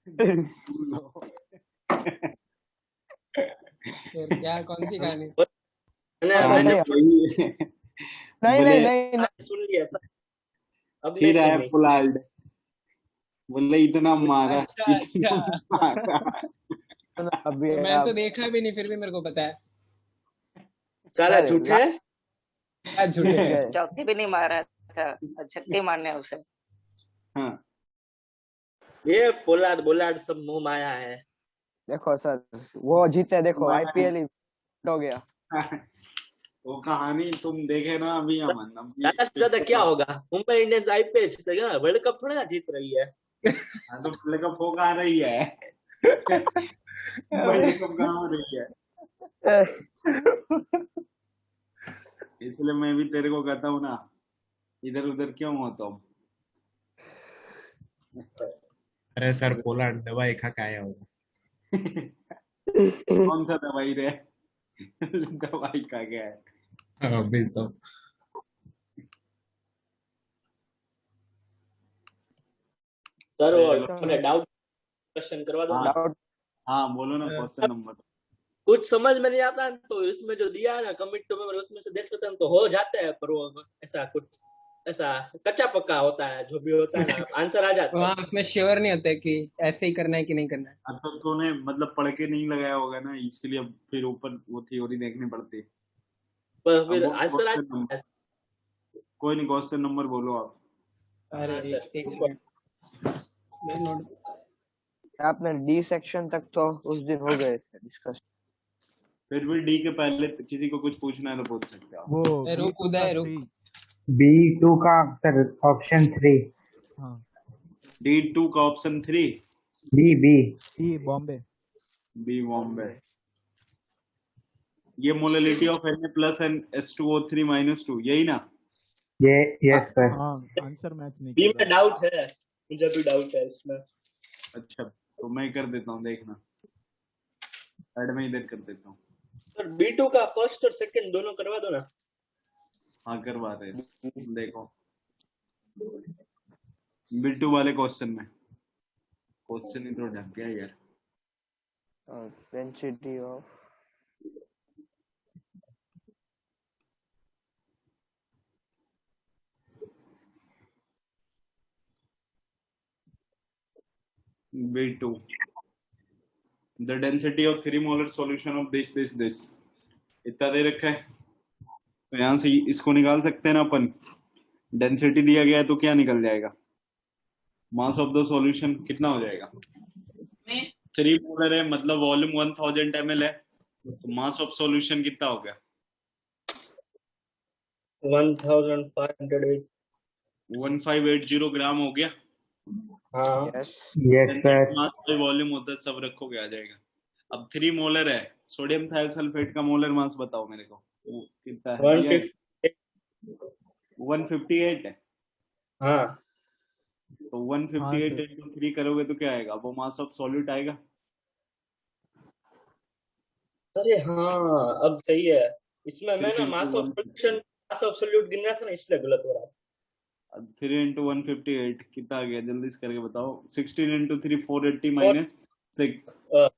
फिर क्या, कौन सी कहानी? मैंने वही नहीं बोले नहीं नहीं नहीं। सुन लिया सर, अब नहीं फिर आया सुननी। पोलार्ड, बोले इतना मारा, अच्छा इतना अच्छा। मारा। अभी मैं तो अब देखा भी नहीं, फिर भी मेरे को पता है। सारा अरे झूठे। क्या झूठे? गए। चौकी भी नहीं मारा था, छक्के मारने हैं उसे। हाँ ये पोलार्ड बोलार्ड सब मुंह माया है। देखो सर, वो जीते, देखो मैं आईपीएल ही हो गया। वो कहानी तुम देखे ना अभी, अमन अभी ज्यादा से ज्यादा क्या होगा, मुंबई इंडियंस आईपीएल जीतेगा, वर्ल्ड कप थोड़ा ना जीत रही है। हाँ, तो वर्ल्ड कप हो कहाँ रही है? अरे वर्ल्ड कप कहाँ हो रही है? इसलिए मैं भी तेरे को कहता हूँ ना, इधर उधर क्यों हो तुम। अरे सर, पोलार्ड दवाई खा के आया होगा। कौन सा दवाई रे? दवाई का क्या है? अभी तो सर वो चलो। डाउट क्वेश्चन करवा दो ना। हाँ डाउट। हाँ, बोलो ना क्वेश्चन नंबर। कुछ समझ में नहीं आता है, तो इसमें जो दिया है ना कमिट टू मेमोरी, उसमें से देख लेते हैं तो हो जाते हैं, पर वो ऐसा कुछ ऐसा कच्चा पक्का होता है, जो भी होता है ना आंसर आ जाता है। वहाँ उसमें श्योर नहीं होता कि ऐसे ही करना है कि नहीं करना है। अब तो तूने मतलब पढ़ के नहीं लगाया होगा ना, इसलिए अब फिर ऊपर वो थ्योरी देखनी पड़ती है। पर अब फिर वो आंसर आ क्वेश्चन जाता नंबर, है। कोई नहीं, क्वेश्चन नंबर बोलो आप। अरे हाँ सर। एक मिनट, मैं नोट। आपने डी सेक्शन तक तो उस दिन हो गए थे डिस्कस। फिर भी डी के पहले किसी को कुछ पूछना है तो पूछ सकते हो। वो रुक B2 का उदय, रुक। 3। B2 का आंसर ऑप्शन 3। हाँ, D2 का option 3। B. E Bombay. B Bombay. ये molality of Na plus and S2O3 -2, यही ना? ये यस सर। हाँ, आंसर मैच नहीं बी कर में रहा। डाउट है, मुझे भी डाउट है इसमें। अच्छा, तो मैं कर देता हूँ, देखना ऐड में इधर कर देता हूँ। सर B2 का फर्स्ट और सेकंड दोनों करवा दो ना। हाँ करवा रहे हैं। देखो B2 वाले क्वेश्चन में, क्वेश्चन ही तो ढक गया यार। Density of B2, the density of 3 molar solution of this इतना दे रखा है, तो यहाँ से इसको निकाल सकते हैं ना अपन। डेंसिटी दिया गया है तो क्या निकल जाएगा? मास ऑफ द सॉल्यूशन कितना हो जाएगा? 3 मोलर है, मतलब वॉल्यूम 1000 ml है, तो मास ऑफ सॉल्यूशन कितना हो गया? 1580 ग्राम हो गया। हाँ yes yes sir. Mass by volume होता है, सब रखोगे आ जाएगा। अब 3 मोलर है, सोडियम थायोसल्फेट का मोलर मास बताओ मेरे को, वो कितना है? 158 है। हाँ तो 158 सर। इंटू 3 करोगे तो क्या आएगा? वो मास ऑफ सॉल्यूट आएगा। अरे हाँ, अब सही है। इसमें मैं ना 3 मास into of solution, mass of solute गिन रहा था ना, इसलिए गलत हो रहा है। 3 इंटू 158 कितना आ गया? जल्दी से करके बताओ। 16 इंटू 3 480 माइनस 6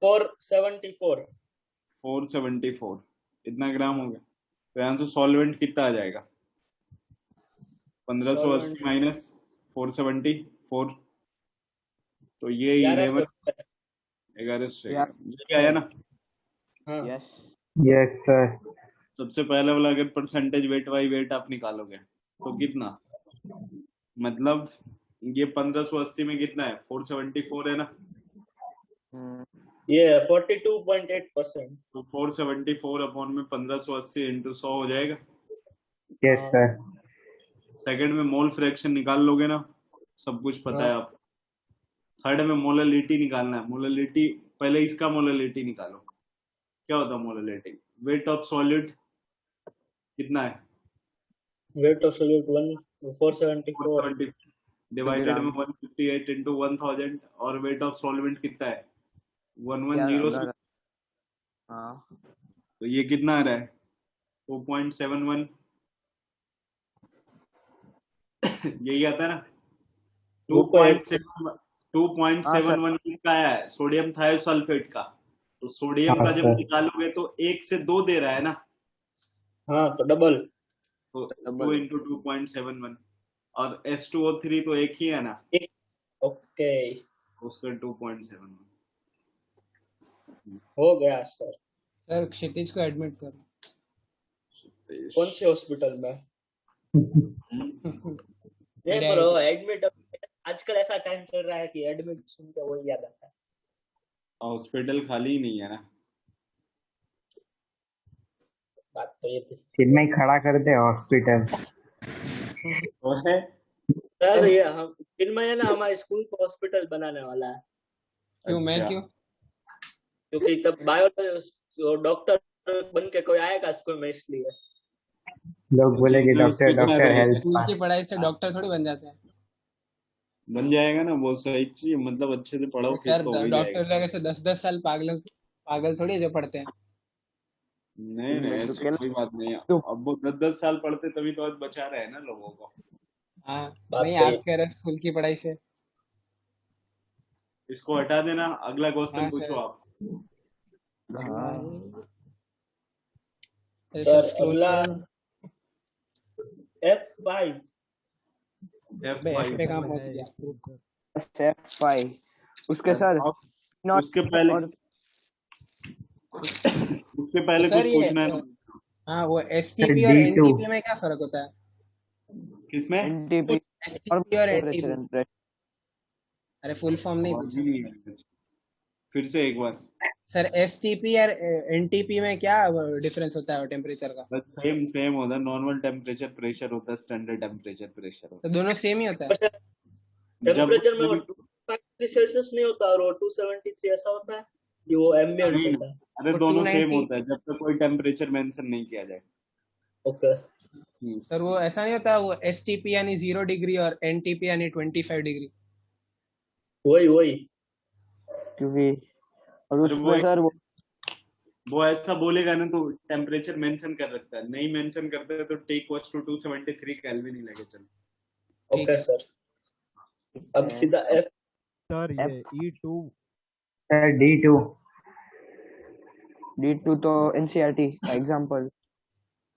474। 474 इतना ग्राम हो गया। तो यहाँ से सॉल्वेंट कितना आ जाएगा? 1580 माइनस 474, तो ये 1100 ये आया ना? Yes yes sir. सबसे पहले वाला अगर परसेंटेज वेट बाई वेट आप निकालोगे तो कितना, मतलब ये 1580 में कितना है? 474 है ना? ये 42.8%। तो 474 अपॉन में 1580 इंटू 100 हो जाएगा। Yes sir. सेकंड में मोल फ्रैक्शन निकाल लोगे ना, सब कुछ पता है आप। थर्ड में मोललिटी निकालना है। मोललिटी पहले इसका मोललिटी निकालो। क्या होता है मोललिटी? वेट ऑफ सॉलिड कितना है? वेट ऑफ सोल्यूट 474 डिवाइडेड में 158 इंटू 1000, और वेट ऑफ सॉल्वेंट कितना है? 1106। हाँ तो ये कितना आ रहा है? 2.71 यही आता है ना? 2.71 2.71 किसका आया है? सोडियम थायोसल्फेट का। तो सोडियम हाँ, का जब सर। निकालोगे तो 1 से 2 दे रहा है ना, हाँ तो डबल। तो 2 into 2.71 और H2O3 तो एक ही है ना, ओके उसका 2.71। हो गया सर। सर क्षितिज को एडमिट करो। कौन से हॉस्पिटल में? नहीं मेरे पर एडमिट आजकल ऐसा टाइम चल रहा है कि एडमिट सुन के वही याद आता है। हॉस्पिटल खाली ही नहीं है ना। बात तो ये थी। चेन्नई खड़ा कर दे हॉस्पिटल। और है सर ये हम चिन्मय है ना, हमारे स्कूल को हॉस्पिटल बनाने वाला है। क्यों मैं अच्छा। क्यों? क्योंकि तब बायो डॉक्टर बन के कोई आएगा स्कूल में, इसलिए। लोग बोलेंगे डॉक्टर डॉक्टर हेल्थ स्कूल की पास। पढ़ाई से डॉक्टर थोड़ी बन जाते हैं। बन जाएगा ना, वो सही चीज, मतलब अच्छे से पढ़ो फिर सर तो हो ही डॉक्टर जाएगा। लोग ऐसे 10-10 साल पागल थोड़ी है जो पढ़ते हैं। नहीं नहीं, ऐसी कोई बात नहीं है। अब वो 10-10 साल पढ़ते तभी तो आज बचा रहे हैं ना लोगों को। हाँ बात नहीं, तो आप ये। कह रहे स्कूल की पढ़ाई से। इसको हटा देना, अगला क्वेश्चन हाँ पूछो सर। आप। सर अगला F5। F5 पे कहाँ पहुंच गया? F5 उसके सर नॉट उसके पहले और सर कुछ ये पूछना है तो। हाँ, वो एसटीपी और D2 एनटीपी में क्या फर्क होता है? किसमें? NTP एसटीपी और एनटीपी। Temperature and pressure. अरे फुल फॉर्म नहीं आवाज पूछा ही नहीं है। फिर से एक बार। सर। एसटीपी और एनटीपी में क्या डिफरेंस होता है टेम्परेचर का? बस सेम सेम होता है, नॉर्मल टेम्परेचर प्रेशर होता है, स्टैंडर्ड टेम्परेचर प्रेशर होता तो दोनों सेम ही होता है। अच्छा, है। जब टेम्परेचर में वो 2 डिग्री सेल्सियस नहीं होता और वो 273 ऐसा होता है कि वो एम्बिएंट नहीं, होता है। अरे तो दोनों सेम 290 होता है जब तक कोई टेम्परेचर मेंशन नहीं किया जाए। ओके सर वो ऐसा नहीं होता, वो एसटीपी यानी 0 डिग्री और एनटीपी यानी 25 डिग्री। वही वही। क्योंकि और अरे उसमें सर वो ऐसा बोलेगा ना तो टेम्परेचर मेंशन कर रखता है, नहीं मेंशन करते तो टी इक्वल्स टू 273 केल्विन ही लगे चल। Okay sir. अब सीधा F। सर ये E2 सर D2 D2 तो NCERT का एग्जांपल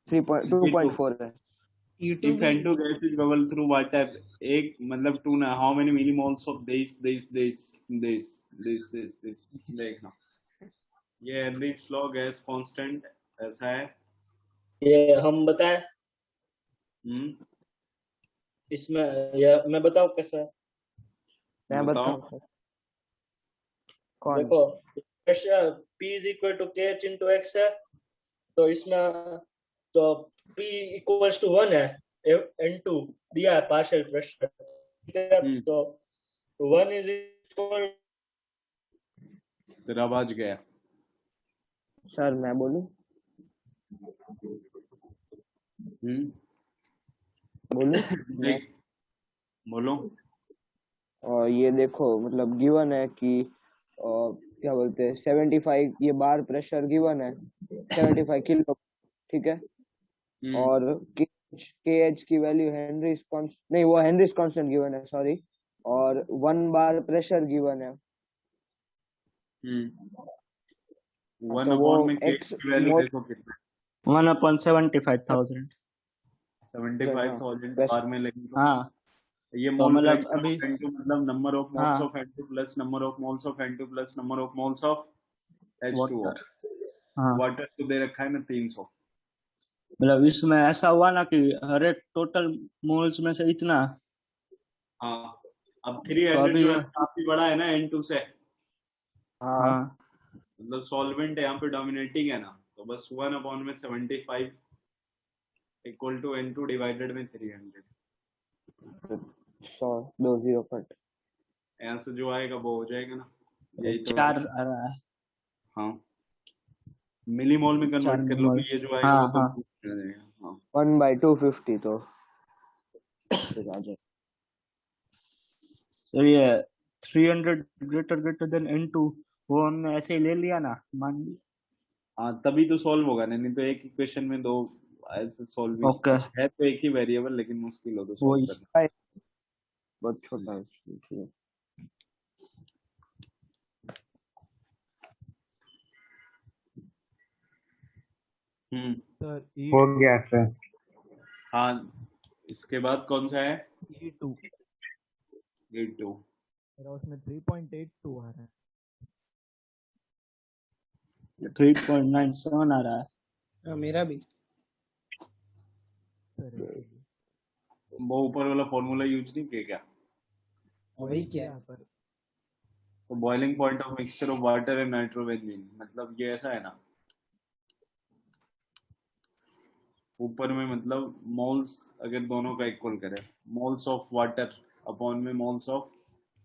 2.4 है। E2 If N2 gas is bubble through water, एक मतलब टू ना, how many millimoles of this देखना। ये हेनरीज लॉ गैस कांस्टेंट ऐसा है। ये हम बताएं हम्म, इसमें, या मैं बताऊं कैसा? मैं बताओ। बताऊं सर कौन देखो pressure P is equal to KH into X है, तो इसमें तो P इक्वल्स टू 1 है, N2 दिया है पार्शियल प्रेशर, ठीक है? तो 1 इज इक्वल। तेरा आवाज गया। सर मैं बोलूं बोलूं मैं बोलो। और ये देखो मतलब गिवन है कि क्या बोलते हैं 75 ये बार प्रेशर गिवन है 75 किलो, ठीक है? और KH की वैल्यू हेनरीज कांस्टेंट नहीं, वो हेनरीज कांस्टेंट गिवन है सॉरी, और 1 बार प्रेशर गिवन है। 1 तो वो अपॉन में K X की वैल्यू मोल देखो कितना, 1/75,000। 75,000 बार में लगेगा। हाँ ये तो मोल मतलब फ्रैक्शन अभी ऑफ N2 मतलब नंबर ऑफ मोल्स हाँ of N2 plus number of moles of N2 plus number of moles of H2O। Water. हाँ वाटर तो दे रखा है ना 300। मतलब इसमें ऐसा हुआ ना कि हर एक टोटल मोल्स में से इतना। हाँ, अब तो 300 अभी जो है काफी बड़ा है ना N2 से, हाँ मतलब सॉल्वेंट यहाँ पे डोमिनेटिंग है ना, तो बस 1 अपॉन में 75 इक्वल टू N2 डिवाइडेड में 300। 100 2 0 कट। यहाँ से जो आएगा वो हो जाएगा ना, यही तो 4 आ रहा है। हाँ, मिलीमोल में 4 कन्वर्ट कर लो मोल। कि ये जो आएगा हाँ वो तो हाँ हो जाएगा। हाँ 1/250 तो फिर आ जाए। सर ये 300 ग्रेटर देन N2 वो हमने ऐसे ही ले लिया ना, मान ली। हाँ, तभी तो सॉल्व होगा ना, नहीं तो एक इक्वेशन में दो ऐसे सॉल्व ओके है तो एक ही वेरिएबल, लेकिन मुश्किल हो तो सॉल्व वही। करना। बहुत छोटा है ठीक है। सर हो गया सर। हाँ, इसके बाद कौन सा है? E2 E2। मेरा उसमें 3.82 आ रहा है। 3.97 आ रहा है। हाँ, मेरा भी। सर इसीलिए वो ऊपर वाला फॉर्मूला यूज नहीं किया क्या? वही क्या है? यहाँ पर तो boiling point of mixture of water and nitrobenzene, मतलब ये ऐसा है ना, ऊपर में मतलब मोल्स अगर दोनों का इक्वल करें, मोल्स ऑफ वाटर अपॉन में मोल्स ऑफ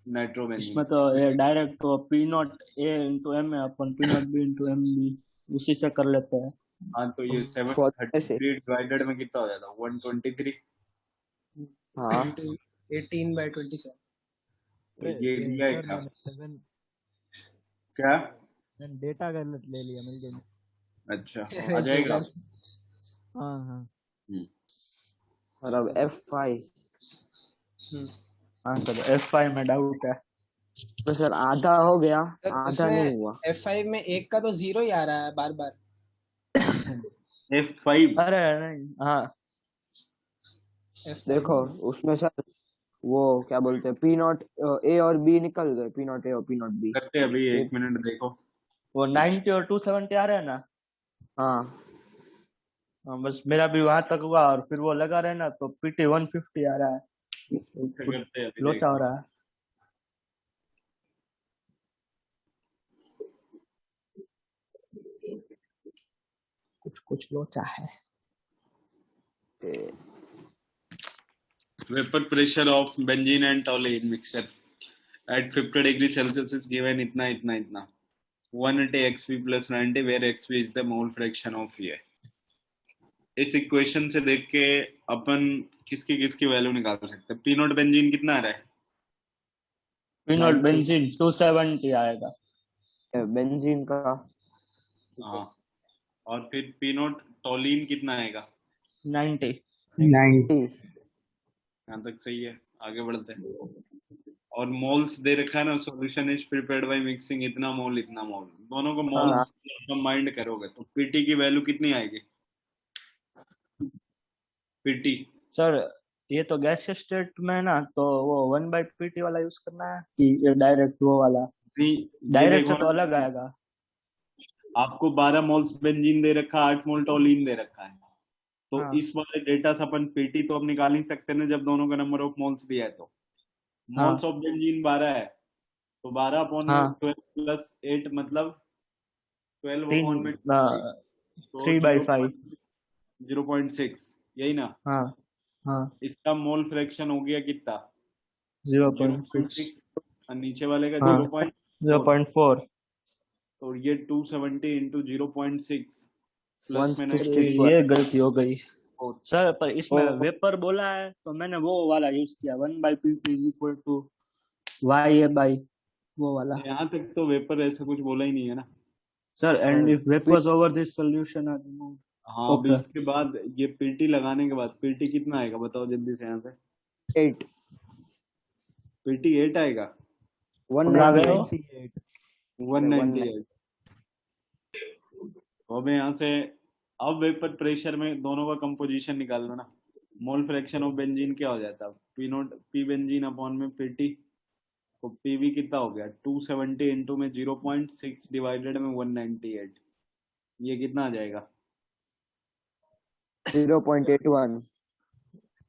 नाइट्रोबेंजीन। इसमें तो ये डायरेक्ट तो P not A into M है, अपन P not B into M B उसी से कर लेते हैं। हाँ, तो ये फॉर्मूले से 733 डिवाइडेड में कितना हो जाता है? 123। हाँ 18/27। तो ये दिया है सर क्या? मैंने 7 क्या? मैंने डेटा गलत ले लिया मिल गया। अच्छा, आ जाएगा। हाँ हाँ और अब F5 हाँ सर F5 में डाउट है। तो सर आधा हो गया, सर आधा नहीं उसमें हुआ। F5 में एक का तो 0 ही आ रहा है बार बार। F5। अरे नहीं, हाँ F5 देखो उसमें सर वो क्या बोलते हैं, पी नॉट ए और बी निकल गए, पी नॉट ए और पी नॉट बी। करते अभी 1 मिनट देखो। वो 90 और 270 आ रहे हैं ना। हाँ हाँ बस मेरा भी वहां तक हुआ और फिर वो लगा रहे ना तो पीटी 150 आ रहा है, से करते अभी लोचा हो देखो। रहा है। कुछ कुछ लोचा है। Vapor pressure of benzene and toluene mixture at 50 degree Celsius is given इतना इतना इतना 180 xv plus 90 where xv is the mole fraction of ये। इस इक्वेशन से देख के अपन किसकी किसकी वैल्यू निकाल सकते हैं? पी नॉट बेंजीन कितना आ रहा है? पी नॉट बेंजीन 270 आएगा। बेंजीन का हाँ, और फिर पी नॉट टोलीन कितना आएगा? 90। 90। यहाँ तक सही है, आगे बढ़ते हैं। और मोल्स दे रखा है ना, solution is prepared by mixing इतना मोल इतना मोल, दोनों को मोल्स कंबाइंड करोगे तो पीटी की वैल्यू कितनी आएगी? पीटी सर ये तो गैस स्टेट में है ना, तो वो 1/pt वाला यूज करना है कि ये डायरेक्ट वो वाला? डायरेक्ट से तो अलग आएगा। आपको 12 मोल्स बेंजीन दे रखा है, 8 मोल टोलीन दे रखा है, तो हाँ। इस वाले डेटा से अपन पीटी तो अब निकाल नहीं सकते ना, जब दोनों का नंबर ऑफ मोल्स दिया है तो। मोल्स ऑफ बेंजीन 12 है, तो 12 अपॉन में 12 प्लस 8 मतलब 12 अपॉन में 3/5। 0.6, यही ना? हाँ हाँ इसका मोल फ्रैक्शन हो गया कितना? 0.6 और नीचे वाले का हाँ। 0.4। 0.4। तो ये 270 इंटू 0.6 प्लस में 160 ये गलती हो गई सर, पर इसमें वेपर बोला है तो मैंने वो वाला यूज किया 1/pt is equal to YA वो वाला। यहाँ तक तो वेपर ऐसा कुछ बोला ही नहीं है ना sir, and if vapours over this solution are removed. हाँ। अब इसके बाद ये पीटी लगाने के बाद पीटी कितना आएगा बताओ जल्दी से? यहाँ से 8 पीटी 8 आएगा। 198 198। तो अब यहाँ से अब वेपर प्रेशर में दोनों का कंपोजिशन निकाल लो ना। मोल फ्रैक्शन ऑफ बेंजीन क्या हो जाता है? P not P benzene upon में पीटी, तो पीवी कितना हो गया? 270 इंटू में 0.6 डिवाइडेड में 198, ये कितना आ जाएगा? 0.81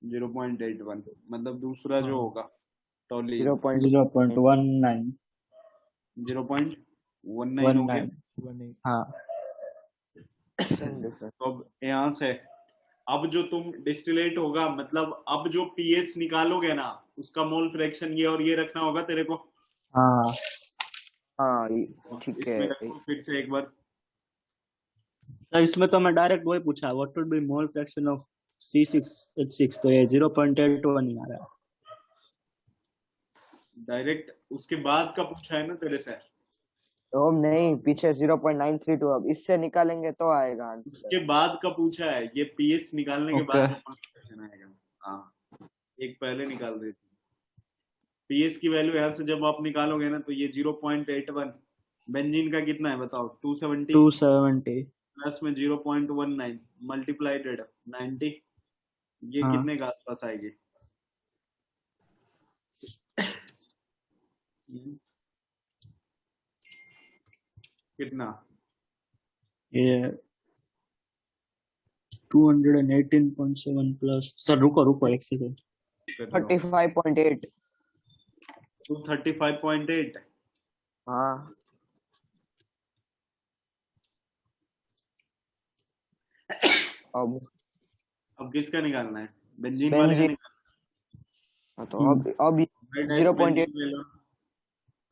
0.81 मतलब दूसरा जो होगा टोली 0.19 0.19 हो गया। हाँ। तो अब यहाँ से अब जो तुम डिस्टिलेट होगा, मतलब अब जो पीएस निकालोगे ना, उसका मोल फ्रैक्शन ये और ये रखना होगा तेरे को। हाँ हाँ ठीक है। इसमें रखो फिर से एक बार। तो इसमें तो मैं डायरेक्ट वही पूछा, what would be mole fraction of C6H6, तो ये 0.81 ही आ रहा है डायरेक्ट। उसके बाद का पूछा है ना तेरे से? तो नहीं, पीछे 0.932, अब इससे निकालेंगे तो आएगा आंसर। उसके बाद का पूछा है, ये पीएस निकालने के बाद का फ्रैक्शन आएगा। हाँ, एक पहले निकाल देते। पीएस की वैल्यू यहाँ से जब आप निकालोगे ना, तो ये 0.81 बेंजीन का कितना है बताओ? 270 270 प्लस में 0.19 मल्टीप्लाइडेड 90, ये हाँ। कितने के आसपास आएगी? कितना? ये 218.7 प्लस, सर रुको एक सेकंड। 35.8। 235.8। हाँ अब किसका निकालना है? बेंजीन वाले का बेंजीन। निकालना हाँ, तो अब है। 0.8 बेंजीन ले लो।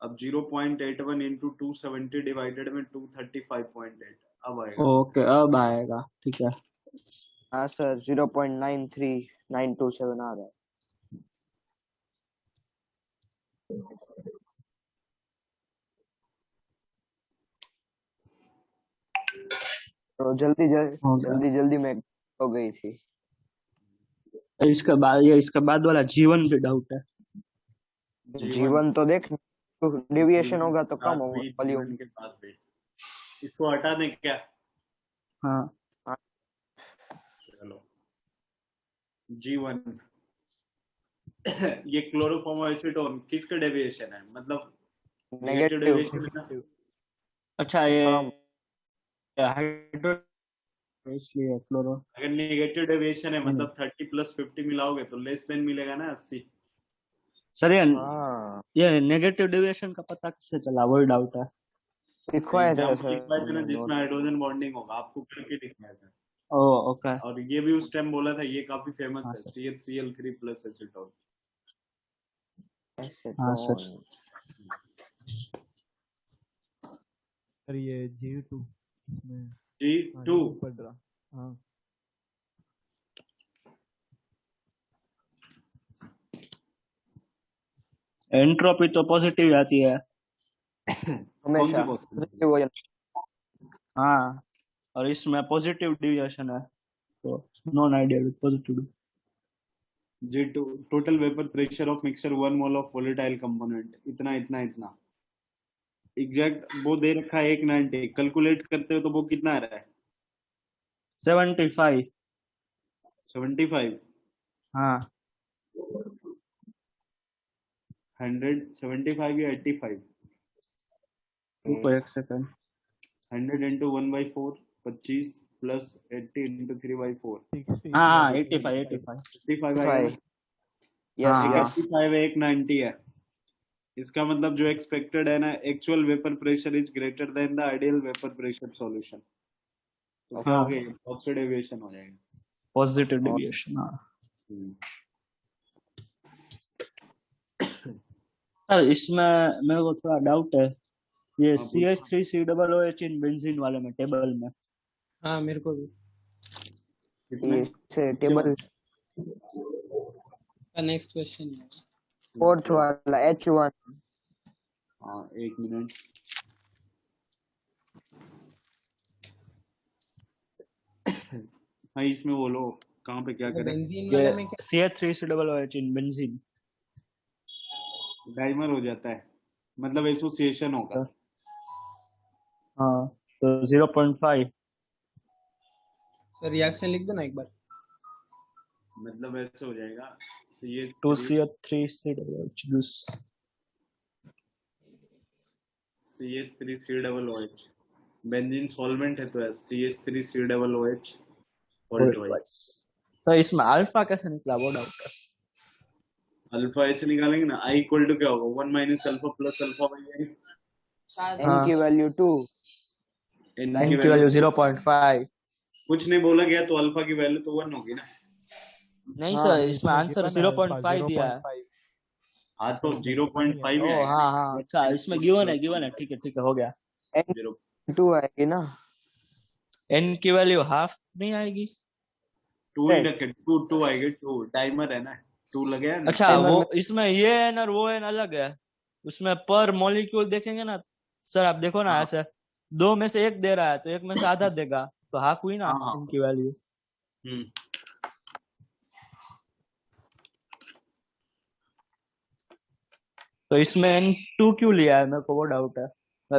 अब 0.81 इंटू 270 डिवाइडेड में 235.8 अब आएगा। ओके, अब आएगा, ठीक है। हाँ सर 0.93927 आ रहा है। तो हो गया। जल्दी में हो गई थी। इसके बाद वाला जीवन भी डाउट है। जीवन तो देख, डेविएशन होगा तो कम होगा जीवन वॉल्यूम। के बाद भी इसको हटा दें क्या? हाँ, चलो जीवन ये क्लोरोफॉर्म एसीटोन किसका डेविएशन है? मतलब नेगेटिव नेगेटिव। डेविएशन है ना? अच्छा, ये हाँ हाइड्रो, इसलिए क्लोरो। अगर नेगेटिव डेविएशन है मतलब 30 प्लस 50 मिलाओगे तो लेस देन मिलेगा ना 80। सर हाँ ये नेगेटिव डेविएशन का पता कैसे चला, वही डाउट है। लिखवाया था एग्जाम्पल सर लिखवाए थे ना हमने जिसमें नोट। हाइड्रोजन बॉन्डिंग होगा, आपको करके लिखवाया था। ओके। और ये भी उस टाइम बोला था, ये काफी फेमस हाँ है, सर। CHCl3 plus acetone. हाँ सर। सर ये G2 में G2 पढ़ रहा। हाँ एंट्रोपी तो पॉजिटिव आती है। कौन सी हमेशा पॉसिबल? वजन। हाँ, और इसमें पॉजिटिव डिविएशन है, तो non ideal positive. G2 total vapour pressure of mixture 1 mole of volatile component इतना इतना इतना। एग्जैक्ट वो दे रखा है 190, कैलकुलेट करते हो तो वो कितना आ रहा है? 75। 75। हाँ 175 या 85? रुको एक सेकंड। 100 इंटू 1/4 25 प्लस 80 इंटू 3/4 हाँ 85 55 आएगा ना? यस हाँ, एक यस 85 है, एक 90 है। इसका मतलब जो एक्सपेक्टेड है ना, actual vapour pressure is greater than the ideal vapour pressure solution. तो क्या हो गया? ऑक्साइड डेविएशन हो जाएगा। Positive deviation. हाँ सर, इसमें मेरे को थोड़ा डाउट है, ये CH3COOH इन बेंजीन वाले में टेबल में। हाँ मेरे को भी। कितने? से टेबल नेक्स्ट क्वेश्चन है। फोर्थ वाला H1। हाँ एक मिनट। हाँ इसमें बोलो कहाँ पे क्या करें? बेंजीन वाले में क्या? CH3COOH in benzene. डाइमर हो जाता है, मतलब एसोसिएशन होगा। हाँ तो 0.5। सर रिएक्शन लिख दो ना एक बार। मतलब ऐसे हो जाएगा 2CH3COOH CH3COOH। बेंजीन सॉल्वेंट है तो CH3COOH तो इसमें अल्फा कैसे निकला, वो डाउट है। अल्फा ऐसे निकालेंगे ना, I इक्वल टू क्या होगा? 1 minus alpha plus alpha by n। n की वैल्यू 2। n n की वैल्यू 0.5। कुछ नहीं बोला गया तो अल्फा की वैल्यू तो 1 होगी ना? नहीं हाँ, सर, इसमें आंसर 0.5 दिया है। हाँ तो 0.5 ही आएगा। हाँ हाँ, अच्छा इसमें गिवन है, ठीक है हो गया। Zero- n2 आएगी ना? n की वैल्यू हाफ नहीं आएगी? 2 ही रखे, 2 आएगी। 2 टाइमर है ना, 2 लगे है ना? अच्छा, टाइमर वो में इसमें ये n और वो n अलग है। उसमें पर मॉलिक्यूल देखेंगे ना सर, आप देखो ना, हाँ। ऐसे 2 में से 1 दे रहा है तो 1 में से आधा देगा, तो हाफ हुई ना हाँ। इनकी वैल्यू। तो इसमें n2 क्यों लिया है, मेरे को वो डाउट है।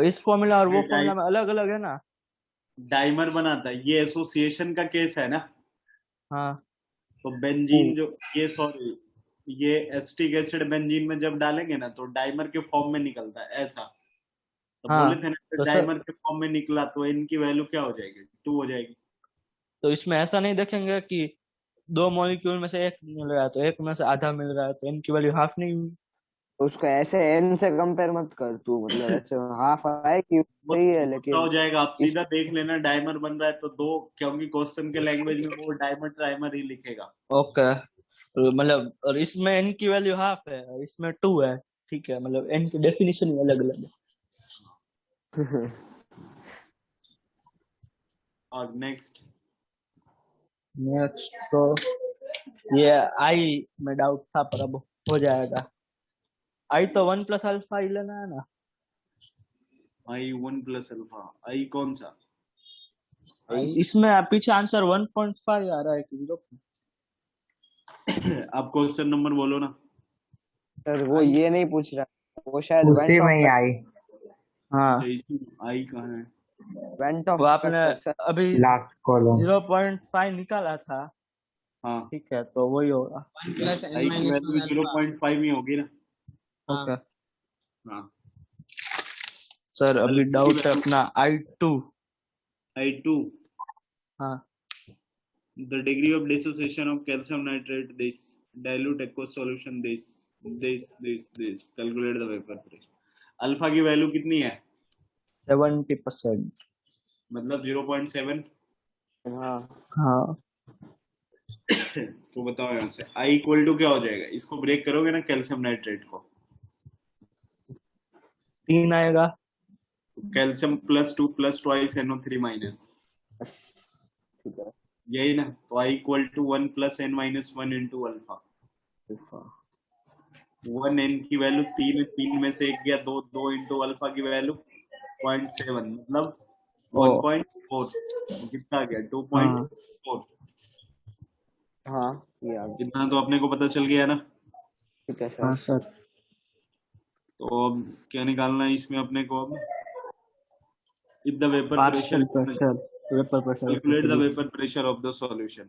इस फॉर्मूला और वो फॉर्मूला में अलग अलग है ना। डाइमर बनाता है, ये एसोसिएशन का केस है ना। हाँ तो बेंजीन जो सॉरी ये एसिटिक एसिड बेंजीन में जब डालेंगे ना तो डाइमर के फॉर्म में निकलता है ऐसा। तो हाँ। बोले थे ना तो सर डाइमर के फॉर्म में निकला तो इनकी वैल्यू क्या हो जाएगी, 2 हो जाएगी। तो इसमें ऐसा नहीं देखेंगे कि 2 मॉलिक्यूल में से एक मिल रहा है तो एक में से आधा मिल रहा है तो इनकी वैल्यू हाफ नहीं हुई। तो उसको ऐसे एन से कंपेयर मत कर तू, मतलब ऐसे हाफ आए कि वो सही है, क्या लेकिन हो जाएगा, आप इस सीधा देख लेना डाइमर बन रहा है तो 2, क्योंकि क्वेश्चन के लैंग्वेज में वो डाइमर ट्राइमर ही लिखेगा। ओके मतलब और इसमें n की वैल्यू हाफ है और इसमें 2 है, ठीक है, मतलब n की डेफिनेशन ही अलग अलग है। और नेक्स्ट नेक्स्ट तो ये आई में डाउट था पर अब हो जाएगा। आई तो 1 प्लस अल्फा ही लेना है ना। आई 1 प्लस अल्फा, आई कौन सा? इसमें पीछे आंसर 1.5 आ रहा है कि 0? आप क्वेश्चन नंबर बोलो ना। सर वो ये नहीं पूछ रहा, वो शायद उसी में ही आई हाँ अच्छा, इसमें आई कहाँ है? वेंट ऑफ वो आपने सर अभी लास्ट कॉलम 0.5 निकाला था, हाँ, ठीक है, तो वही होगा। 1 प्लस n आई की माइनस वैल्यू 0.5 ही होगी ना। ओके हाँ, सर अभी डाउट है अपना I2। I2 हाँ the degree of dissociation of calcium nitrate this dilute aqueous solution this calculate the vapor pressure। Alpha की वैल्यू कितनी है? 70%। मतलब 0.7। हाँ हाँ तो बताओ यहाँ से I इक्वल टू क्या हो जाएगा, इसको ब्रेक करोगे ना कैल्शियम नाइट्रेट को, 3 आएगा। कैल्शियम +2 + ट्वाइस NO3 माइनस, ठीक है। यही ना। तो I equal to 1 + n - 1 into alpha. 1 n की वैल्यू 3 में से 1 गया, 2 इंटू अल्फा की वैल्यू 0.7 मतलब 1.4। कितना आ गया? 2.4। हाँ ये आ गया। इतना तो अपने को पता चल गया ना। ठीक है हाँ सर। सर तो अब क्या निकालना है इसमें अपने को? अब if the vapor partial pressure pressure vapour pressure calculate the vapor pressure of the solution।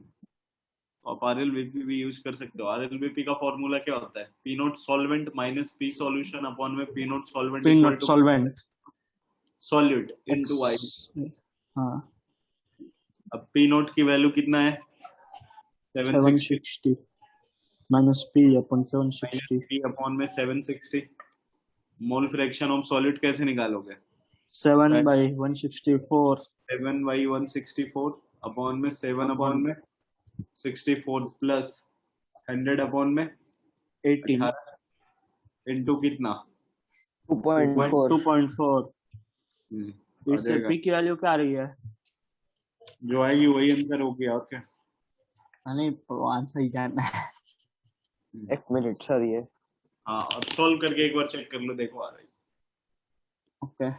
तो आप RLVP भी यूज कर सकते हो। RLVP का फॉर्मूला क्या होता है? P naught solvent minus P solution upon में P naught solvent equal to solvent solute into I। हाँ अब P नॉट की वैल्यू कितना है? 760 760 माइनस P अपन 760 P अपॉन में 760। मोल फ्रैक्शन ऑफ सॉलिड कैसे निकालोगे? 7/164 7/164 अपॉन में 7 अपॉन में 64 प्लस 100 अपॉन में 18 इंटू कितना? 2.4 2.4। आ इससे जाएगा। P की वैल्यू क्या आ रही है? जो आएगी वही आंसर होगी। और क्या? नहीं तो आंसर ही जानना है। एक मिनट सर ये हाँ, अब सॉल्व करके एक बार चेक कर लो, देखो आ रही। ओके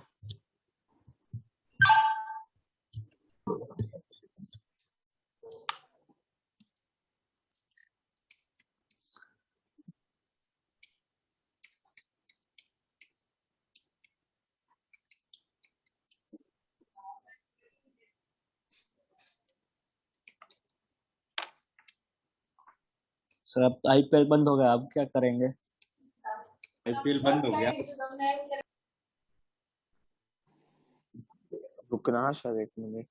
सर अब IPL बंद हो गया, अब क्या करेंगे? IPL बंद हो गया। रुकना सर एक मिनट।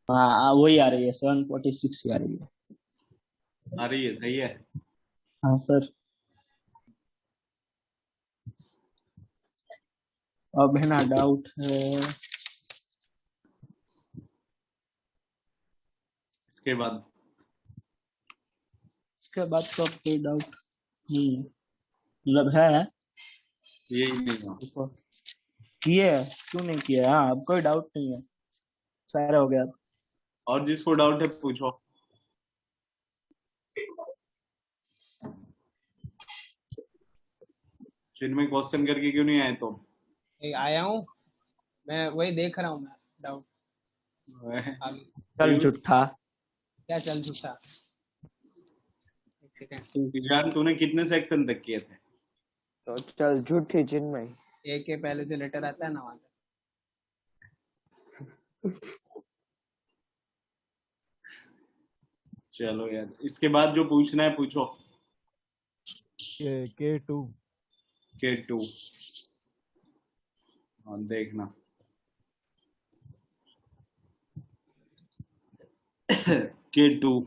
हाँ वही आ रही है, 746 ही आ रही है। आ रही है, सही है। हाँ सर अब है ना डाउट है इसके बाद तो अब कोई डाउट नहीं है, मतलब है यही नहीं हुआ। किए क्यों नहीं किए। हाँ अब कोई डाउट नहीं है, सारा हो गया। और जिसको डाउट है पूछो। जिनमें क्वेश्चन करके क्यों नहीं आए तुम? आया हूँ मैं, वही देख रहा हूँ मैं डाउट। चल झूठा क्या चल झूठा? जान तूने कितने सेक्शन तक किए थे? तो चल झूठी चिन्मय। ए के पहले से लेटर आता है ना वहां पे। चलो यार, इसके बाद जो पूछना है पूछो। K2 K2, हाँ देखना। K2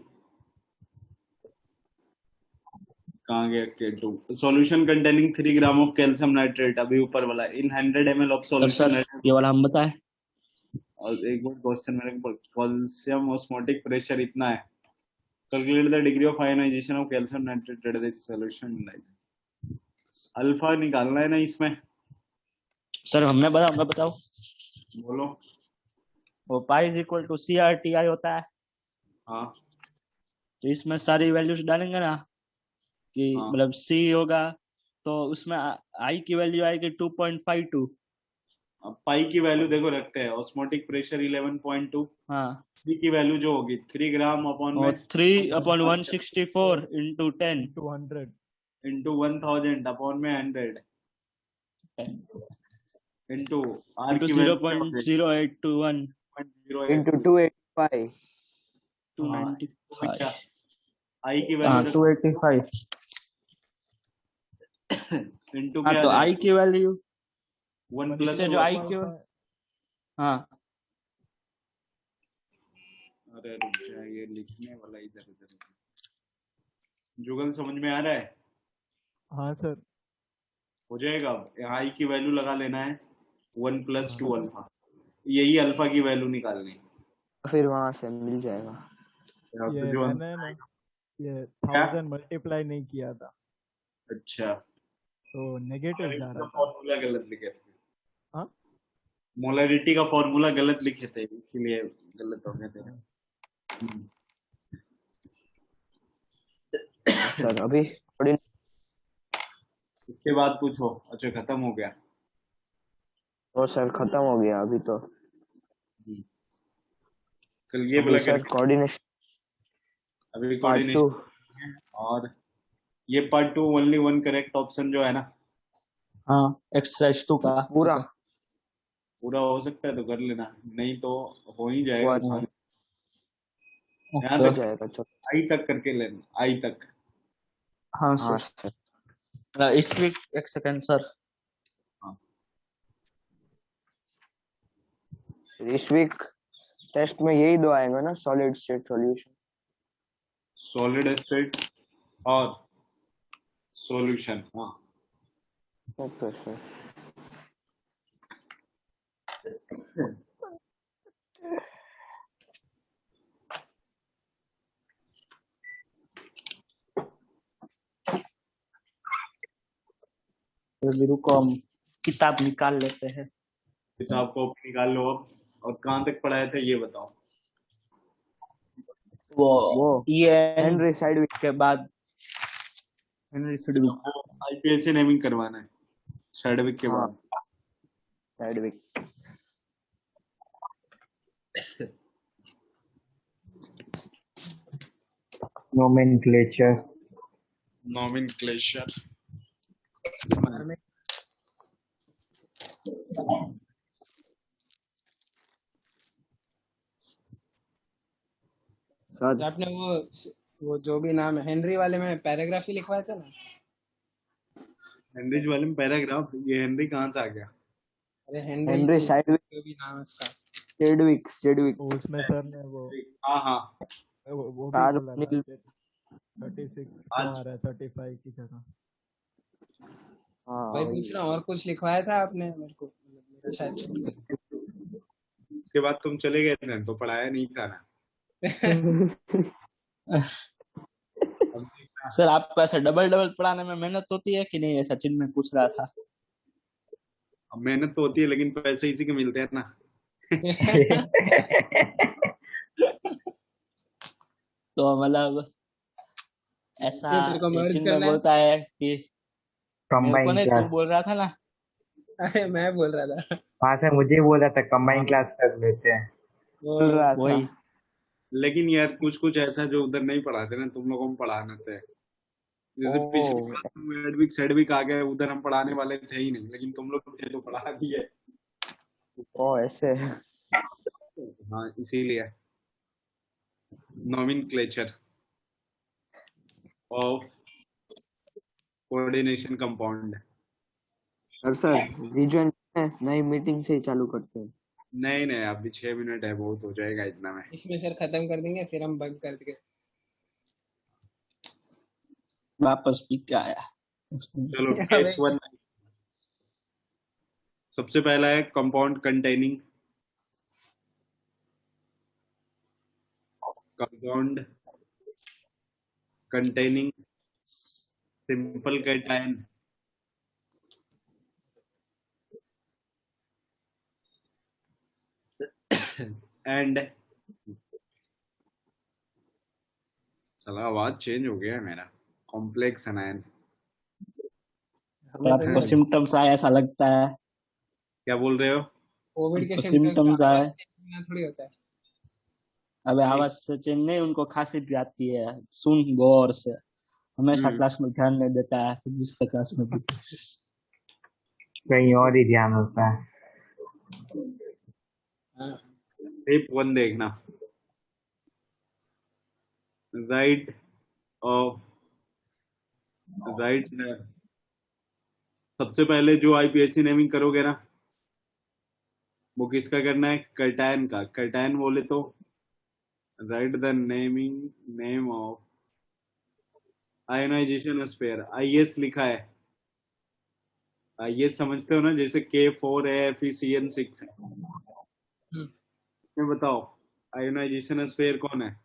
कहाँ गया? K2 solution containing 3 gram of calcium nitrate, अभी ऊपर वाला, इन 100 ml ऑफ सर सॉल्यूशन। ये वाला हम बताए। और एक बार क्वेश्चन मेरे को, कैल्शियम ऑस्मोटिक प्रेशर इतना है, calculate the degree of ionisation of calcium nitrate at this solution. Alpha निकालना है ना इसमें। सर मैं बताऊं। बोलो। वो pi is equal to CRTI होता है। हाँ तो इसमें सारी वैल्यूज डालेंगे ना कि हाँ। मतलब C होगा तो उसमें I की वैल्यू आएगी 2.52। अब पाई की वैल्यू देखो रखते हैं, ऑस्मोटिक प्रेशर 11.2, हाँ सी की वैल्यू जो होगी 3 ग्राम अपॉन में और 3/164 into 10 to 100 इंटू 1000 अपॉन में 100 इंटू आर into की वैल्यू क्या होगी? 0.0821 0.08 into 285 295। क्या आई की हाँ वैल्यू 285। इंटू हाँ क्या तो आ I की वैल्यू 1 प्लस इससे जो I की हाँ अरे रुक जा, ये लिखने वाला इधर उधर। जुगल समझ में आ रहा है? हाँ सर। हो जाएगा। आई की वैल्यू लगा लेना है 1 प्लस हाँ। 2 अल्फा, यही अल्फा की वैल्यू निकालनी। फिर वहां से मिल जाएगा। यहाँ से ये जो मैंने ना ये क्या? 1000 मल्टीप्लाई नहीं किया था अच्छा, तो नेगेटिव जा रहा था। फॉर्मूला गलत लिखे थे। हाँ मोलरिटी का फॉर्मूला गलत लिखे थे, इसीलिए गलत हो गए थे। सर अभी थोड़ी इसके बाद पूछो। अच्छा खत्म हो गया। और सर खत्म हो गया अभी तो। कल ये अभी वाला सर कोऑर्डिनेशन अभी पार्ट 2 कोऑर्डिनेशन और ये part 2 only one correct option जो है ना, हाँ एक्सरसाइज 2 का पूरा पूरा हो सकता है तो कर लेना, नहीं तो हो ही जाएगा हुआ आसान। यहाँ हो तक जाएगा। चलो आई तक करके लेना, आई तक। हाँ हाँ सर। सर। इस वीक एक सेकंड सर। इस वीक टेस्ट में यही दो आएगा ना, solid state solution. Solid state और सॉल्यूशन। हाँ ओके सर। अभी रुको हम किताब निकाल लेते हैं। किताब कॉपी निकाल लो अब। और कहाँ तक पढ़ाए थे ये बताओ। वो ये हेनरी साइडविक के बाद हेनरी साइडविक। आईपीएस से नेमिंग करवाना है साइडविक के हाँ। बाद। साइडविक nomenclature नॉमेनक्लेचर। सर आपने वो जो भी नाम है हेनरी वाले में पैराग्राफ ही लिखवाया था ना। हेनरीज वाले में पैराग्राफ, ये हेनरी कहाँ से आ गया? अरे हेनरी साइडविक जो भी नाम है उसका। सेडविक तो उसमें सर ने वो हाँ हाँ भी आज बोला था 36 क्यों आ रहा है 35 की जगह। हाँ भाई पूछ रहा हूँ, और कुछ लिखवाया था आपने मेरे को? मेरे शायद छूट गया। उसके बाद तुम चले गए थे तो पढ़ाया नहीं था ना। अब सर आपको ऐसा डबल डबल पढ़ाने में मेहनत होती है कि नहीं, ऐसा चिन्ह में पूछ रहा था। अब मेहनत तो होती है लेकिन पैसे इसी के मिलते हैं ना। तो मतलब ऐसा तेरे को merge चिन्ह में करना है? बोलता है कि मेरे को कंबाइन नहीं, तू क्लास। बोल रहा था ना। अरे मैं बोल रहा था। हाँ सर मुझे बोल रहा था कंबाइन क्लास कर लेते हैं। बोल रहा था। वही लेकिन यार कुछ कुछ ऐसा जो उधर नहीं पढ़ाते ना, तुम लोगों को पढ़ाना थे। जैसे पिछली ओ क्लास में एडविक सेडविक आ गए, उधर हम पढ़ाने वाले थे ही नहीं, लेकिन तुम लोग थे तो पढ़ा दिए। ओ ऐसे। हाँ इसीलिए nomenclature of coordination compound. Sir reason है, नई मीटिंग से ही चालू करते हैं। नहीं नहीं, अभी 6 मिनट है, बहुत हो जाएगा इतना में। इसमें सर खत्म कर देंगे, फिर हम बंद कर देंगे। वापस पी के आया चलो केस 1, सबसे पहला है compound containing simple cation and, चला आवाज चेंज हो गया है मेरा, कॉम्प्लेक्स एनायन। आपको सिम्टम्स आया ऐसा लगता है? क्या बोल रहे हो? कोविड के आपको सिम्टम्स सिम्टम्स आए? थोड़ी होता है। अबे आवाज से चेंज नहीं, उनको खांसी भी आती है। सुन गौर से, हमेशा क्लास में ध्यान नहीं देता है, फिजिक्स के क्लास में भी। कहीं और ही ध्यान होता है। टिप 1 देखना, राइट ऑफ राइट, सबसे पहले जो आईपीएससी नेमिंग करोगे ना, वो किसका करना है? कैटायन का। कैटायन बोले तो write the name of ionisation sphere. IS लिखा है, आईएस समझते हो ना, जैसे K4 है, फिर CN6 है। मैं बताओ आयोनाइजेशन स्पेयर कौन है?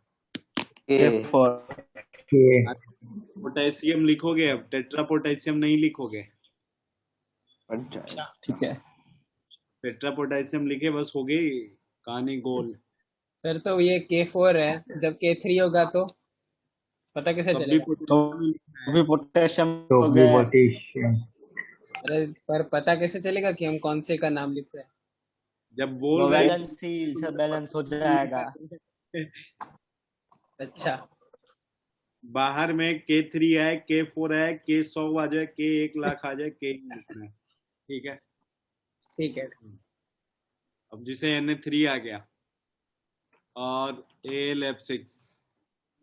F4 ये पोटेशियम लिखोगे, अब टेट्रा पोटेशियम नहीं लिखोगे। ठीक है। टेट्रा पोटेशियम लिखे बस हो गई कहानी गोल। सर तो ये K4 है, जब K3 होगा तो पता कैसे तब भी चलेगा? पोटेशियम ही लिखना है। अभी पोटेशियम तो हो भी गया। पोटेशियम। अरे पर पता कैसे चलेगा कि हम कौन से का नाम लिख रहे हैं? जब वो बोल रहे वैलेंसी से बैलेंस हो जाएगा। अच्छा, बाहर में K3 है, K4 है, K100 आ जाए, K1,00,000 आ जाए, K लिखना है, ठीक है। ठीक है। अब जिसे Na3 आ गया और AlF6,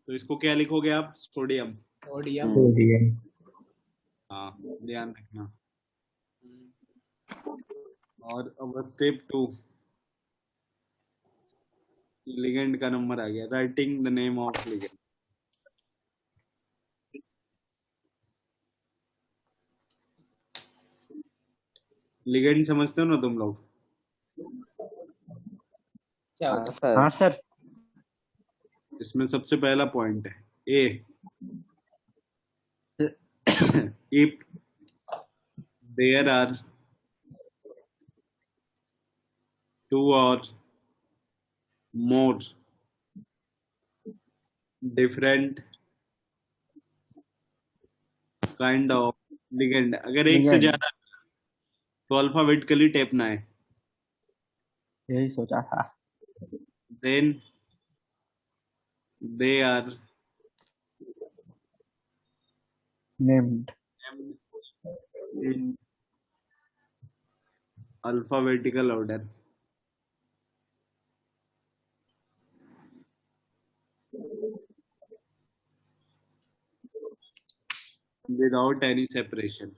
तो इसको क्या लिखोगे आप? सोडियम। सोडियम। सोडियम। हाँ ध्यान रखना। और अब स्टेप 2, लिगेंड का नंबर आ गया, writing the name of ligand. Ligand समझते हो ना तुम लोग? क्या हाँ होता है? सर। हाँ सर। इसमें सबसे पहला पॉइंट है A, if there are 2 or more different kind of ligand, अगर एक से Ligand। ज्यादा तो अल्फाबेटिकली टेपना है। यही सोचा था। then they are named. in alphabetical order। without any separation।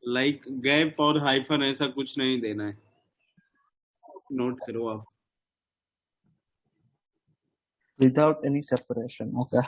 Like gap और हाइफन ऐसा कुछ नहीं देना है, नोट करो आप। Without any separation. ओके।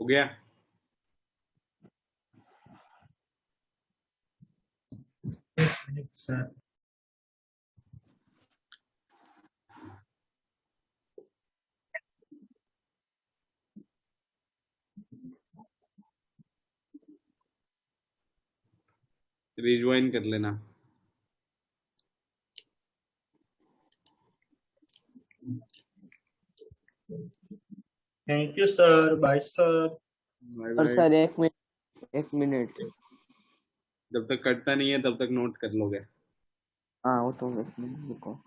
हो गया? सर रिज्वाइन कर लेना। Thank you sir, bye sir. Bye और बाय। सर एक मिनट। जब तक कटता नहीं है तब तक नोट कर लोगे। हाँ वो तो एक मिनट रुको।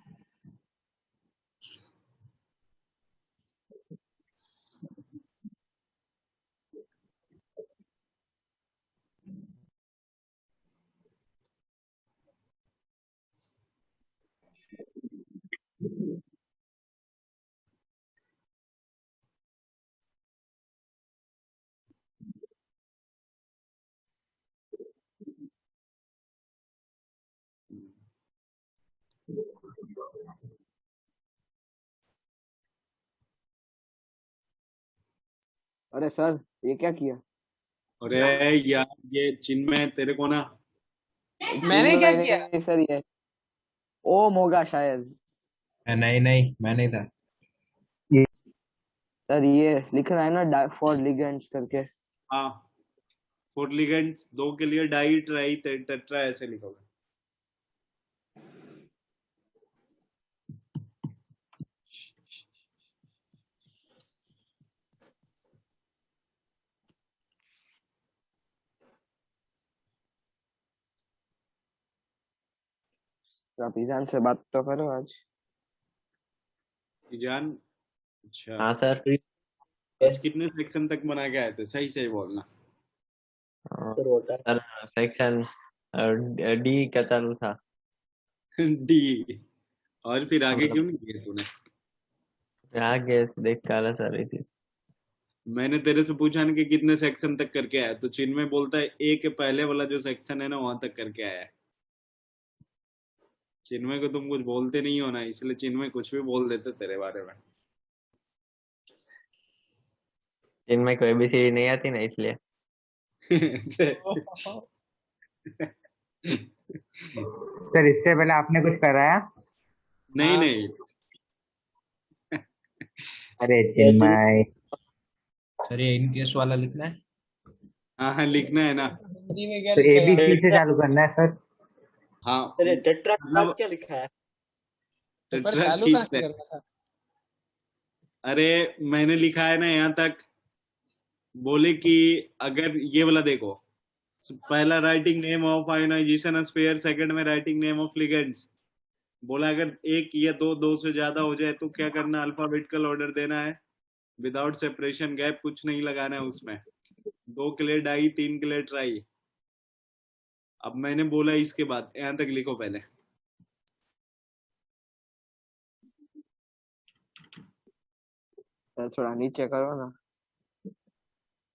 अरे सर ये क्या किया? अरे यार ये चिन्मय तेरे को ना मैंने क्या किया? नहीं सर ये ओम होगा शायद। नहीं नहीं मैं नहीं था। सर ये लिख रहा है ना फॉर लिगेंड्स करके। हाँ, फॉर लिगेंड्स 2 के लिए डाई ट्राई टेट्रा ऐसे लिखोगे। तो आप ईजान से बात तो करो आज। ईजान, अच्छा हाँ सर। आज कितने सेक्शन तक बना के आए थे? सही सही बोलना। सर सेक्शन डी का चालू था। डी। और फिर आगे क्यों नहीं किया तूने? आगे देख काला सर रही थी। मैंने तेरे से पूछा ना कि कितने सेक्शन तक करके आया, तो चिन्मय बोलता है ए के पहले वाला जो सेक्शन है ना वहां तक करके आया है। चिन्मय को तुम कुछ बोलते नहीं हो ना, इसलिए चिन्मय कुछ भी बोल देते तेरे बारे में। जिनमें कोई एबीसीडी नहीं आती ना इसलिए। सर इससे पहले आपने कुछ कराया? नहीं नहीं। अरे चिन्मय। सर ये इनकेस वाला लिखना है। हाँ हाँ लिखना है ना। हिंदी में क्या तो लिखा है? एबीसी से चालू करना है सर। हाँ अरे टेट्रा के बाद मतलब क्या लिखा है? तो पर टेट्रा चालू किस कहाँ से है? करना था? अरे मैंने लिखा है ना यहाँ तक, बोले कि अगर ये वाला देखो, पहला writing name of ionisation sphere, second में राइटिंग नेम ऑफ लिगेंड्स। बोला अगर एक या दो से ज्यादा हो जाए तो क्या करना, अल्फाबेटिकल ऑर्डर देना है, विदाउट सेपरेशन गैप कुछ नहीं लगाना है उसमें। 2 के लिए डाई, 3 के लिए ट्राई। अब मैंने बोला इसके बाद यहाँ तक लिखो पहले। सर थोड़ा नीचे करो ना।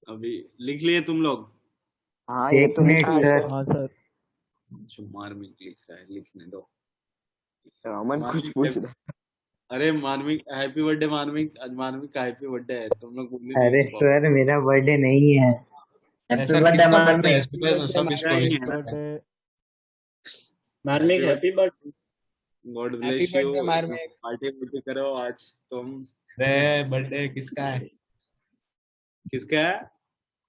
अभी लिख लिए तुम लोग? हाँ ये एक तो मिनट लिखा है। सर। हाँ सर। मार्मिक लिख रहा है, लिखने दो। सर, अमन कुछ पूछ रहा है। अरे मार्मिक, हैप्पी बर्थडे मार्मिक। आज मार्मिक का हैप्पी बर्थडे है, तुम लोग बोलने अरे नहीं सर मेरा बर्थडे नहीं है। अरे सर किसका बर्थडे है? इसमें तो सब इसको नहीं विश है। करते हैं। बर्थडे। मार्मिक happy birthday. God happy bless you. Birthday मार्मिक। पार्टी करो आज तुम। अरे बर्थडे किसका है? किसका है?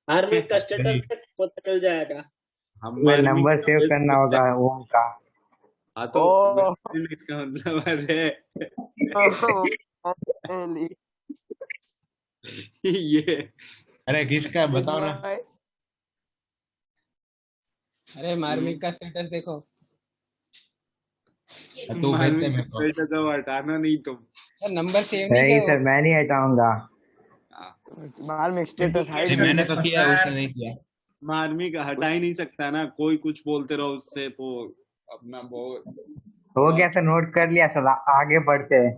मार्मिक का स्टेटस देख पता चल जाएगा। हम वो मार्मिक नंबर का सेव best करना friend है। होगा ओम का। हाँ तो ओ। इसका मतलब अरे ये अरे किसका बताओ ना। अरे मार्मिक का स्टेटस देखो। तू भेज दे मेरे को। बेटा तो हटाना नहीं तुम। नंबर सेव नहीं नहीं किया सर वो। मैं नहीं हटाऊंगा। मार्मिक स्टेटस हाइड नहीं, मैंने तो किया, उसने नहीं किया। मार्मिक हटा ही नहीं सकता ना, कोई कुछ बोलते रहो उससे तो अपना बहुत। हो गया सर, नोट कर लिया सर, आगे बढ़ते हैं।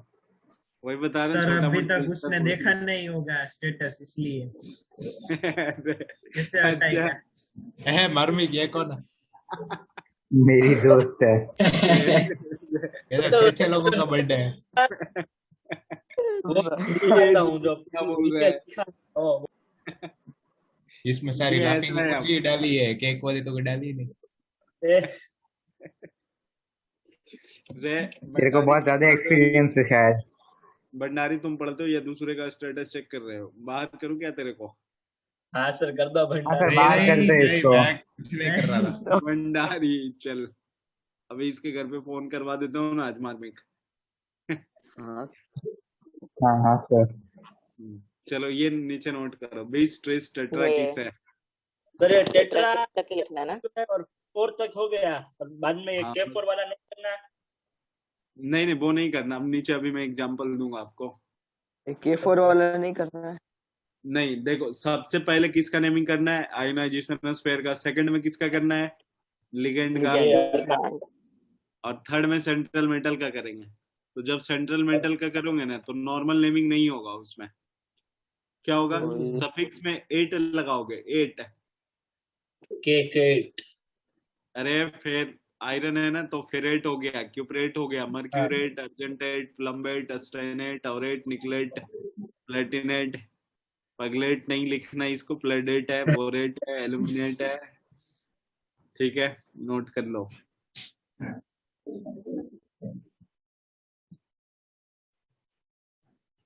वही बता रहे सर छोटा अभी मोटा तक उसने इसका देखा नहीं होगा स्टेटस, इसलिए कैसे अच्छा। हटाएगा? है मार्मिक ये कौन है? मेरी दोस्त है। ये तो छह लोगों का बर्थडे है। वो दिखाता हूँ जो क्या बोल नीचे रहे हैं? लिखा है। ओ, इसमें सारी ये लाफिंग ऐसा है इमोजी डाली है, केक वाली तो कोई डाली ही नहीं। रे तेरे को बहुत ज्यादा एक्सपीरियंस है शायद। भंडारी तुम पढ़ते हो या दूसरे का स्टेटस चेक कर रहे हो? बाहर करूं क्या तेरे को? हाँ सर कर दो हाँ भंडार। सर बाहर कर दो इसको। मैं कुछ नहीं कर रहा था। भंडारी चल, अभी इसके घर पे फोन करवा देता हूँ ना आज मार्मिक। हाँ हाँ हाँ सर। चलो ये नीचे नोट करो, बेस ट्रेस टेट्रा ये किस है? सर ये टेट्रा टेट्रा तक लिखना है ना? और 4 तक हो गया और बाद में ये हाँ। K4 वाला नहीं करना। नहीं नहीं वो नहीं करना, अब नीचे अभी मैं एग्जांपल दूंगा आपको। K4 वाला नहीं करना है। नहीं देखो, सबसे पहले किसका नेमिंग करना है? आयोनाइजेशन स्फीयर का। सेकंड में किसका करना है? लिगेंड का। लिगैंड। और थर्ड में सेंट्रल मेटल का करेंगे। तो जब सेंट्रल मेटल का करोगे ना तो नॉर्मल नेमिंग नहीं होगा, उसमें क्या होगा? सफिक्स में 8 लगाओगे, 8। K8। अरे फिर आयरन है ना, तो फेरेट हो गया, क्यूपरेट हो गया, मर्क्यूरेट, अर्जेंटेट, प्लम्बेट, अस्टेनेट, ऑरेट, निकलेट, प्लेटिनेट। पगलेट नहीं लिखना इसको, प्लेडेट है, बोरेट है, एल्यूमिनेट है। ठीक है, नोट कर लो।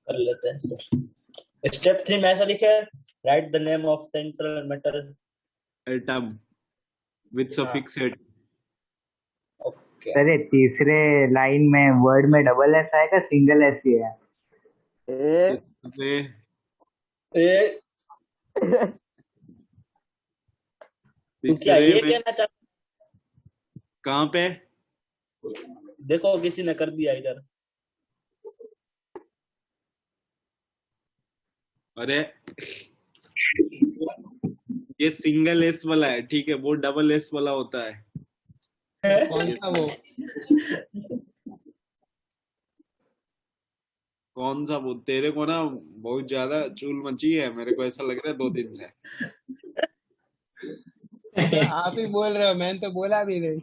कर लेते हैं सर। स्टेप 3 में ऐसा लिखा है, right the name of central metal atom with suffix 8। Sir ये तीसरे लाइन में वर्ड में डबल एस आएगा सिंगल एस ही है? तू क्या ये कहना चाहता? कहाँ पे? देखो किसी ने कर दिया इधर। अरे ये सिंगल एस वाला है, ठीक है, वो डबल एस वाला होता है। कौन सा वो? कौन सा वो? तेरे को ना बहुत ज्यादा चूल मची है, मेरे को ऐसा लग रहा है 2 दिन से। आप ही बोल रहे हो, मैंने तो बोला भी नहीं।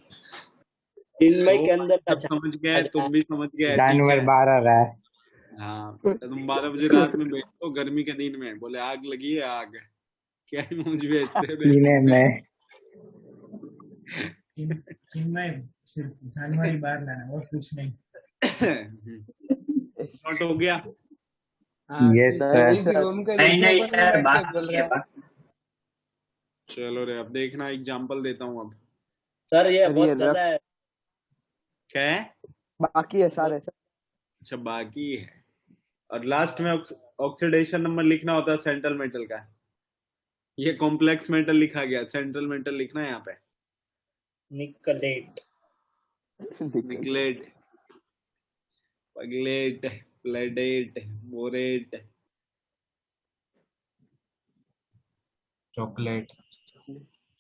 चिन्मय के अंदर सब समझ गए, तुम भी समझ गए। जानवर बाहर आ रहा है। हाँ, तो तुम 12 बजे रात में बैठो गर्मी के दिन में, बोले आग लगी है, आग क्या मुझे बेचते सीने में। चिन्मय सिर्फ जानवर ही बाहर लाना और कुछ नहीं। नोट हो गया? Yes sir. नहीं सर, बाकी है। चलो रे, अब देखना एग्जांपल देता हूँ अब। सर ये बहुत ज्यादा है। क्या है? बाकी है सारे सर। अच्छा बाकी है। और लास्ट में ऑक्सीडेशन नंबर लिखना होता है सेंट्रल मेटल का। ये कॉम्प्लेक्स मेटल लिखा गया, सेंट्रल मेटल लिखना है यहाँ पे। निकलेट, निकलेट, पगलेट, प्लेडेट, बोरेट, चॉकलेट,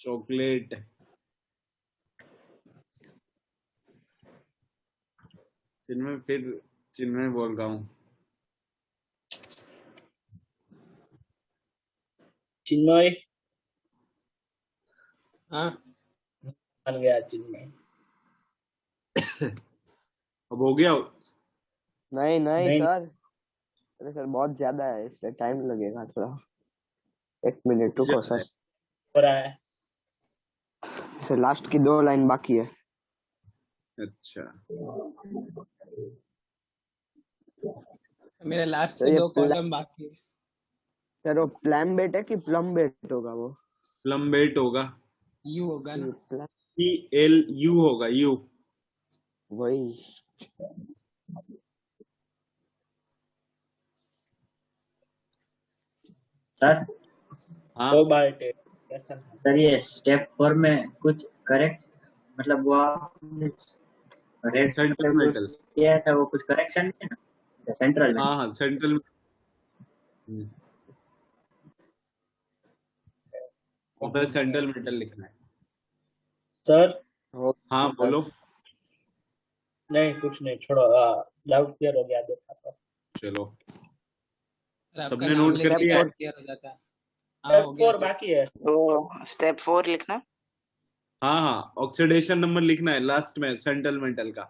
चॉकलेट। चिन्मय बोल रहा हूँ। चिन्मय। हाँ बन गया चिन्मय। अब हो गया? नहीं नहीं सर, अरे सर बहुत ज्यादा है, इसलिए टाइम लगेगा थोड़ा। 1 मिनट रुको सर। हो रहा है सर, लास्ट की 2 लाइन बाकी है। अच्छा, मेरे लास्ट तो के ये 2 कॉलम बाकी है। सर वो प्लम्बेट है कि प्लम्बेट होगा? वो प्लम्बेट होगा। यू होगा ना? PLU होगा, यू। वही। सर हाँ दो बार कैसा? सर ये स्टेप 4 में कुछ करेक्ट मतलब वो रेड सेंट्रल मेटल किया था, वो कुछ करेक्शन है ना सेंट्रल में? हाँ हाँ सेंट्रल सेंट्रल मेटल लिखना है सर। हाँ बोलो। नहीं कुछ नहीं, छोड़ो। डाउट क्लियर हो गया, देखा तो। चलो आपका सबने नाम नोट कर लेके लिया? क्लियर हो जाता है। हाँ हो स्टेप 4 गया। बाकी है। तो स्टेप 4 लिखना। हाँ हाँ, ऑक्सीडेशन नंबर लिखना है लास्ट में सेंट्रल मेटल का।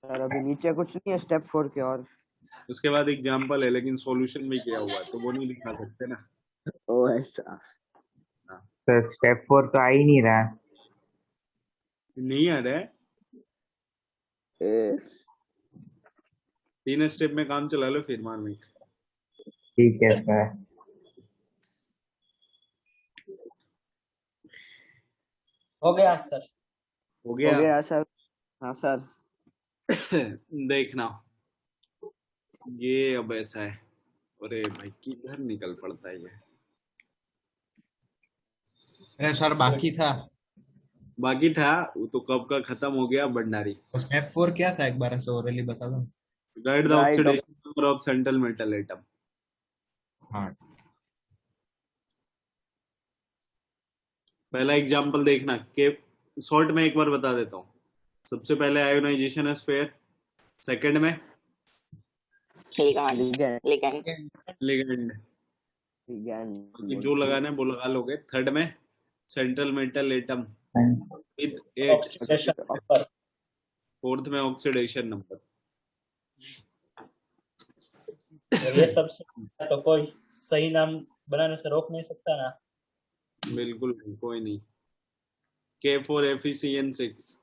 सर अभी नीचे कुछ नहीं है स्टेप 4 के, और उसके बाद एग्जांपल है, लेकिन सॉल्यूशन भी किया हुआ है तो वो नहीं लिखा सकते ना। ओ ऐसा। तो स्टेप 4 तो आ ही नहीं रहा। नहीं आ रहा है, ए, 3 स्टेप में काम चला लो फिर मार्मिक। ठीक है सर। हो गया सर। हो हो गया। गया सर। हाँ सर। देखना ये अब ऐसा है, अरे भाई किधर निकल पड़ता है ये। अरे सर बाकी था। बाकी था वो तो कब का खत्म हो गया भंडारी। तो स्टेप 4 क्या था एक बार ऐसे ओरली बता दो। Right the right oxidation number of central metal atom. हाँ पहला एग्जांपल देखना के शॉर्ट में एक बार बता देता हूँ। सबसे पहले आयोनाइजेशन है स्फीयर, सेकंड में लिगैंड लिगैंड लिगेंड, लिगैंड जो लगाना है वो लगा लोगे। थर्ड में central metal atom with 8, oxidation number. Fourth में ऑक्सीडेशन नंबर। ये सबसे तो कोई सही नाम बनाने से रोक नहीं सकता ना। बिल्कुल नहीं, कोई नहीं। K4FeCN6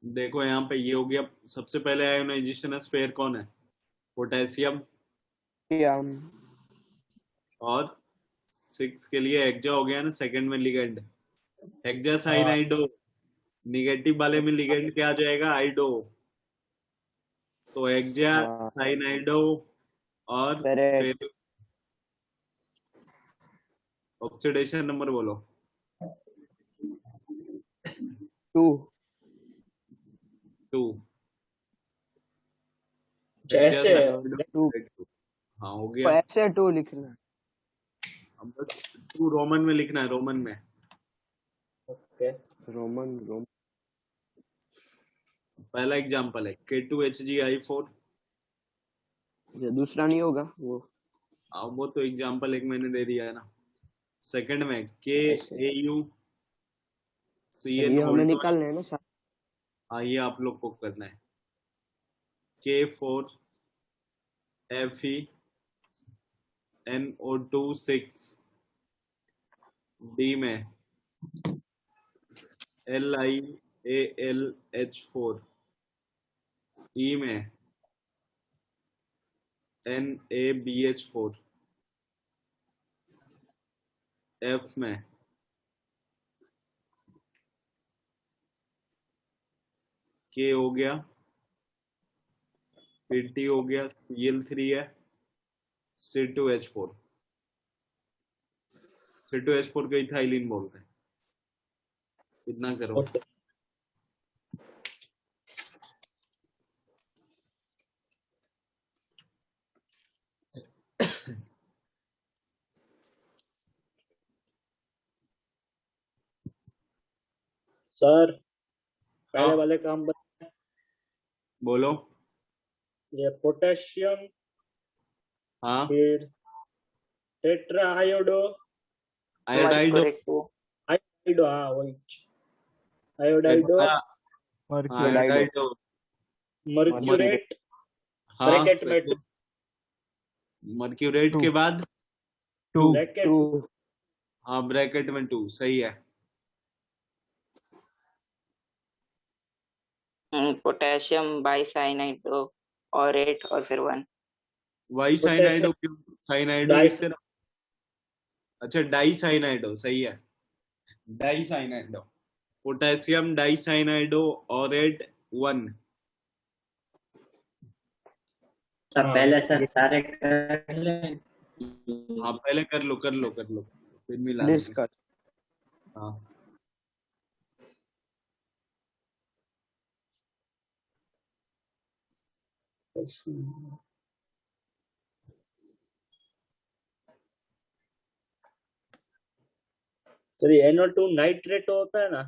देखो यहाँ पे ये हो गया। सबसे पहले आयोनाइजेशन स्फीयर कौन है? पोटेशियम। और 6 के लिए हेक्सा हो गया ना, सेकंड में लिगेंड हेक्सा साइनाइडो। निगेटिव वाले में लिगेंड क्या आ जाएगा? आइडो। तो हेक्सा साइनाइडो और फिर ऑक्सीडेशन नंबर बोलो। 2 जैसे हाँ हो गया। ऐसे 2 लिखना। अब बस 2 रोमन में लिखना है, रोमन में। Okay Roman. पहला एग्जांपल है K2HgI4। ये दूसरा नहीं होगा वो। अब वो तो एग्जांपल एक मैंने दे दिया है ना। सेकंड में ये KAuCN हमें निकालना है ना सर। हाँ ये आप लोग को करना है। K4FeNO2 6 D में LiAlH4 E में NaBH4 F में K हो गया, फिर T हो गया, Cl3 है, C2H4 को इथाइलिन बोलते हैं। इतना करो। सर पहले वाले काम बोलो। ये पोटेशियम, हाँ फिर टेट्रा आयोडाइडो। आयोडाइडो। हाँ वही आयोडाइडो। मर्क्यूरेट ब्रैकेट में 2। मर्क्यूरेट के बाद 2 हाँ ब्रैकेट में 2 सही है। पोटेशियम बाइसाइनाइडो और 8 और फिर 1। वाई साइनाइडो साइनाइडो इससे ना। अच्छा डाई साइनाइडो सही है। डाई साइनाइडो पोटेशियम डाई साइनाइडो और 1। सर पहले सर सारे कर लें। हाँ पहले कर लो फिर मिला डिस्कस। हाँ सर ये NO2 नाइट्रेट होता है ना।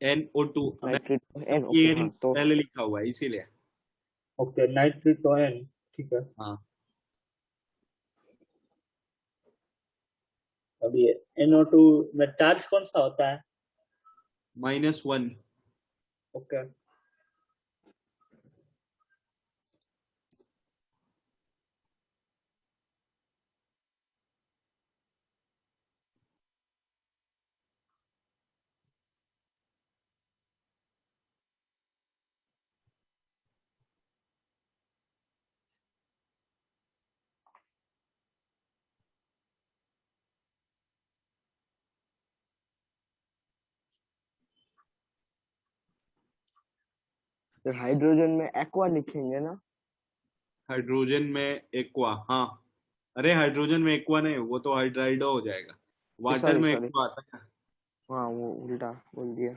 NO2 हाँ, तो पहले लिखा हुआ है इसीलिए। ओके नाइट्रेटो N ठीक है। हाँ अब ये NO2 में चार्ज कौन सा होता है? -1 ओके फिर हाइड्रोजन में एक्वा लिखेंगे ना? हाइड्रोजन में एक्वा, हाँ। अरे हाइड्रोजन में एक्वा नहीं, वो तो हाइड्राइडो हो जाएगा। वाटर सॉरी में सॉरी, एक्वा आता है। हाँ वो उल्टा बोल दिया।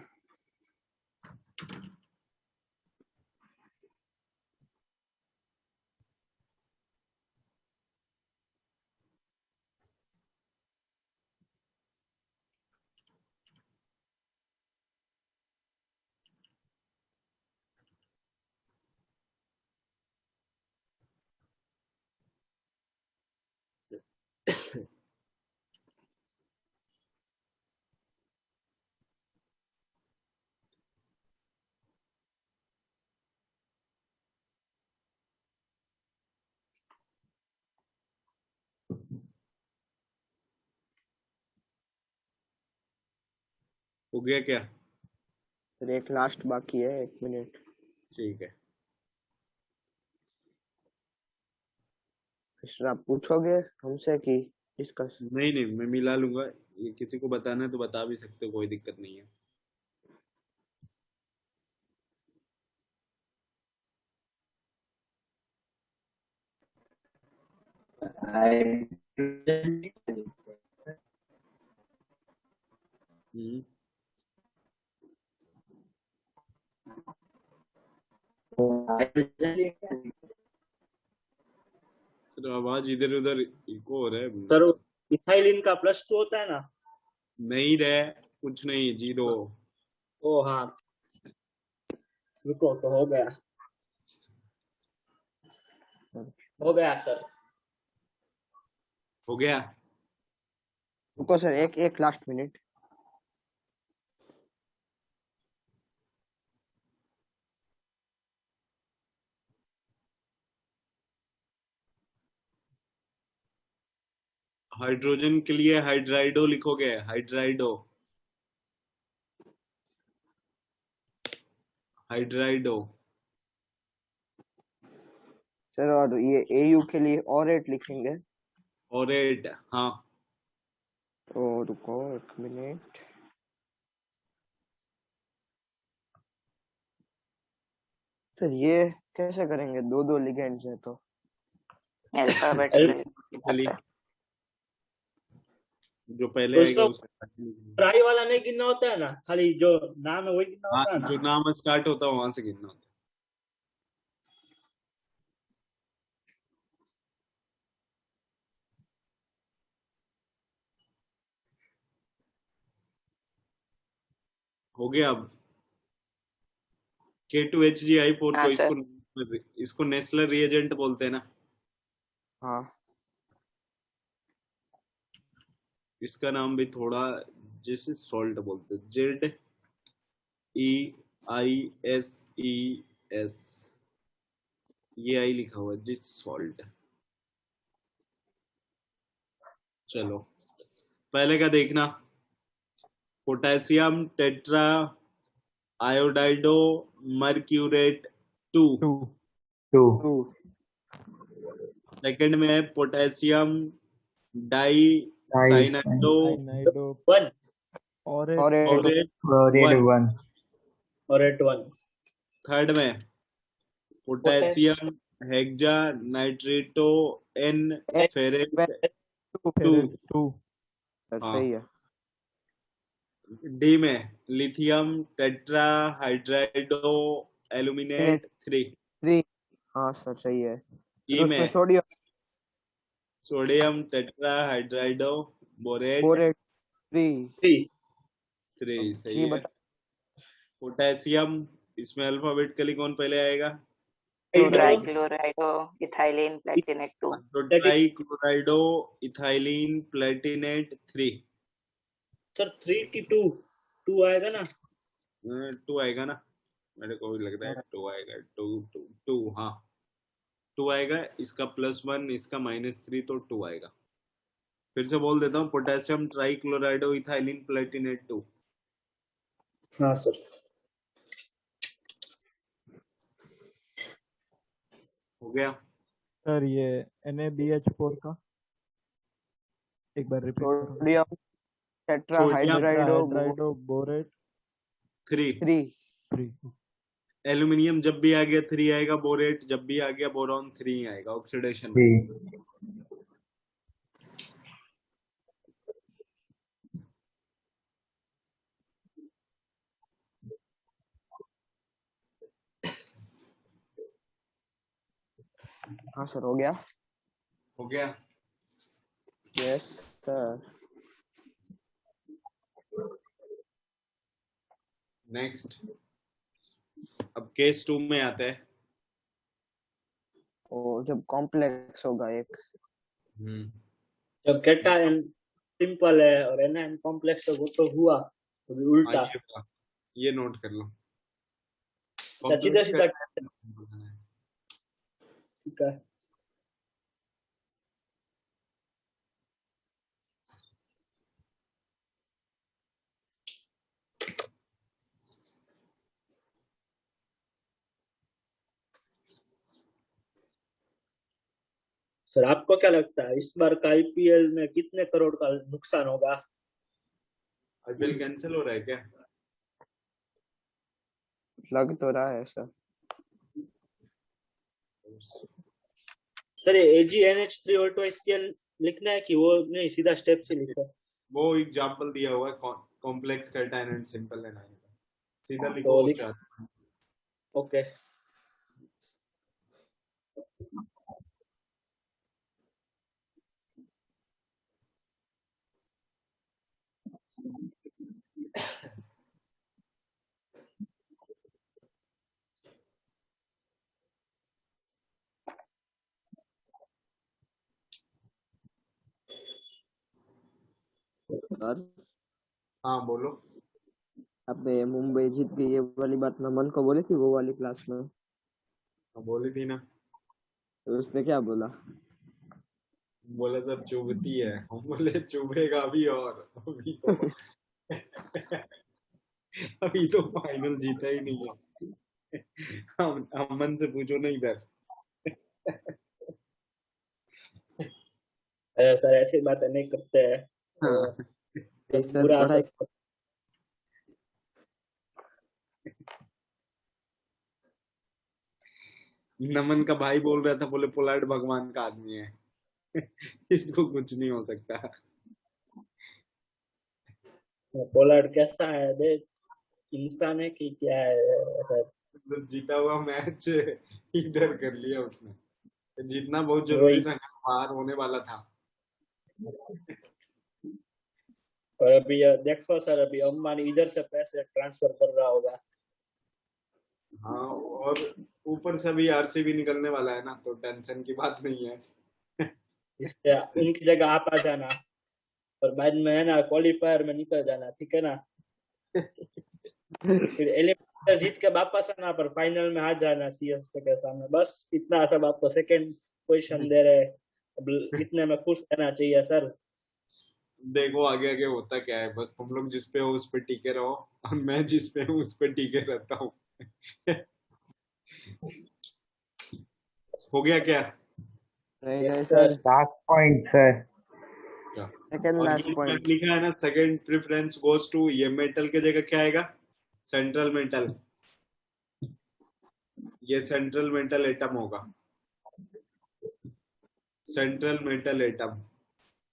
हो गया क्या? फिर एक लास्ट बाकी है, 1 मिनट। ठीक है। मिस्टर आप पूछोगे हमसे कि डिस्कस? नहीं नहीं, मैं मिला लूंगा। ये किसी को बताना है तो बता भी सकते हो, कोई दिक्कत नहीं है। हम्म, सर आवाज इधर उधर इको हो रहा है। सर इथाइलिन का +2 होता है ना? नहीं रे, कुछ नहीं, 0। ओ हाँ, रुको, तो हो गया सर। हो गया। रुको सर, एक लास्ट मिनट। हाइड्रोजन के लिए हाइड्राइडो लिखोगे, हाइड्राइडो, हाइड्राइडो। सर और ये एयू के लिए ऑरेट लिखेंगे? ऑरेट, हाँ। तो रुको 1 मिनट। सर ये कैसे करेंगे? दो लिगेंड्स है तो। अल्फाबेटिकली। जो पहले आएगा उसको उसका। ट्राई वाला नहीं गिनना होता है ना, खाली जो नाम है वही गिनना हाँ, होता है ना? जो नाम स्टार्ट होता है वहां से गिनना होता है। हो गया अब। K2HgI4 हाँ को सर। इसको नेस्लर रिएजेंट बोलते हैं ना। हाँ इसका नाम भी थोड़ा जैसे सॉल्ट बोलते हैं, ZEISES, ये आई लिखा हुआ है, जिस सॉल्ट। चलो पहले का देखना, पोटेशियम टेट्रा आयोडाइडो मर्क्यूरेट 2। सेकंड में पोटेशियम डाई साइनाइडो 1 ऑरेट 1। थर्ड में पोटेशियम हेक्सा नाइट्रेटो एन फेरेट 2। सही है। डी में लिथियम टेट्रा हाइड्राइडो एल्यूमिनेट 3। हाँ सर सही है। ई उसमें में सोडियम टेट्रा हाइड्राइडो बोरेट 3। 3 सही है। पोटेशियम, इसमें अल्फाबेटिकली कौन पहले आएगा? ट्राइक्लोराइडो इथाइलिन प्लेटिनेट 2। तो ट्राइक्लोराइडो इथाइलिन प्लेटिनेट 3। सर 3 की 2 आएगा ना? 2 आएगा ना। मेरे को भी लग रहा है 2 आएगा, 2 2 2, हाँ 2 आएगा, इसका +1 इसका -3 तो 2 आएगा। फिर से बोल देता हूँ, पोटेशियम ट्राइक्लोराइडो इथाइलिन प्लेटिनेट 2। हाँ सर। हो गया सर ये NaBH4 का एक बार रिपीट करो। Sodium tetrahydrido hydrido borate 3। 3। Aluminium जब भी आ गया 3 आएगा, बोरेट जब भी आ गया बोरॉन 3 आएगा ऑक्सीडेशन में। जी। हाँ सर, हो गया। हो गया। Yes sir. नेक्स्ट, अब केस 2 में आते हैं। ओ, जब कॉम्प्लेक्स होगा एक, जब केटायन सिंपल है और एनायन कॉम्प्लेक्स तो वो तो हुआ, तो भी उल्टा। ये नोट कर लो। सीधा सीधा ठीक है। सर आपको क्या लगता है इस बार का IPL में कितने करोड़ का नुकसान होगा? IPL कैंसिल हो रहा है क्या? लग तो रहा है सर। सर ये AgNH3 ऑटोएससीएल लिखना है कि वो नहीं, सीधा स्टेप से लिखो? वो एग्जांपल दिया हुआ है, complex cation and simple anion, सीधा लिखो तो वो चाहते। ओके। सर हाँ बोलो। आपने मुंबई जीत गई ये वाली बात नमन को बोली थी वो वाली क्लास में? बोली थी ना। तो उसने क्या बोला? बोला सर चुभती है। हम बोले चुभेगा भी, और अभी तो फाइनल जीता ही नहीं है। हम अमन से पूछो ना इधर। सर ऐसी बातें नहीं करते हैं। हाँ। बुरा असर। नमन का भाई बोल रहा था, बोले पोलार्ड भगवान का आदमी है। इसको कुछ नहीं हो सकता। पोलार्ड कैसा है देख, इंसान है कि क्या है सर? जीता हुआ मैच इधर कर लिया उसने। जीतना बहुत जरूरी था, हार होने वाला था। और अभी देखो सर, अभी अंबानी इधर से पैसे ट्रांसफर कर रहा होगा। हाँ, और ऊपर से भी RCB निकलने वाला है ना, तो टेंशन की बात नहीं है। इससे उनकी जगह आप आ जाना और बाद में है ना क्वालिफायर में निकल जाना, ठीक है ना? फिर एलिमिनेटर जीत के वापस आना, पर फाइनल में आ जाना CSK के सामने। बस इतना सब आपको सेकंड पोजीशन दे रहे, अब इतने में खुश रहना चाहिए सर। देखो आगे आगे होता क्या है, बस तुम लोग जिस पे हो उस पे टिके रहो, और मैं जिस पे हूँ उस पे टिके रहता हूँ। हो गया क्या? नहीं sir, last point sir. Second last point लिखा है ना, सेकंड प्रेफरेंस गोज टू, ये मेटल के जगह क्या आएगा? Central metal. ये सेंट्रल मेटल एटम होगा, सेंट्रल मेटल एटम,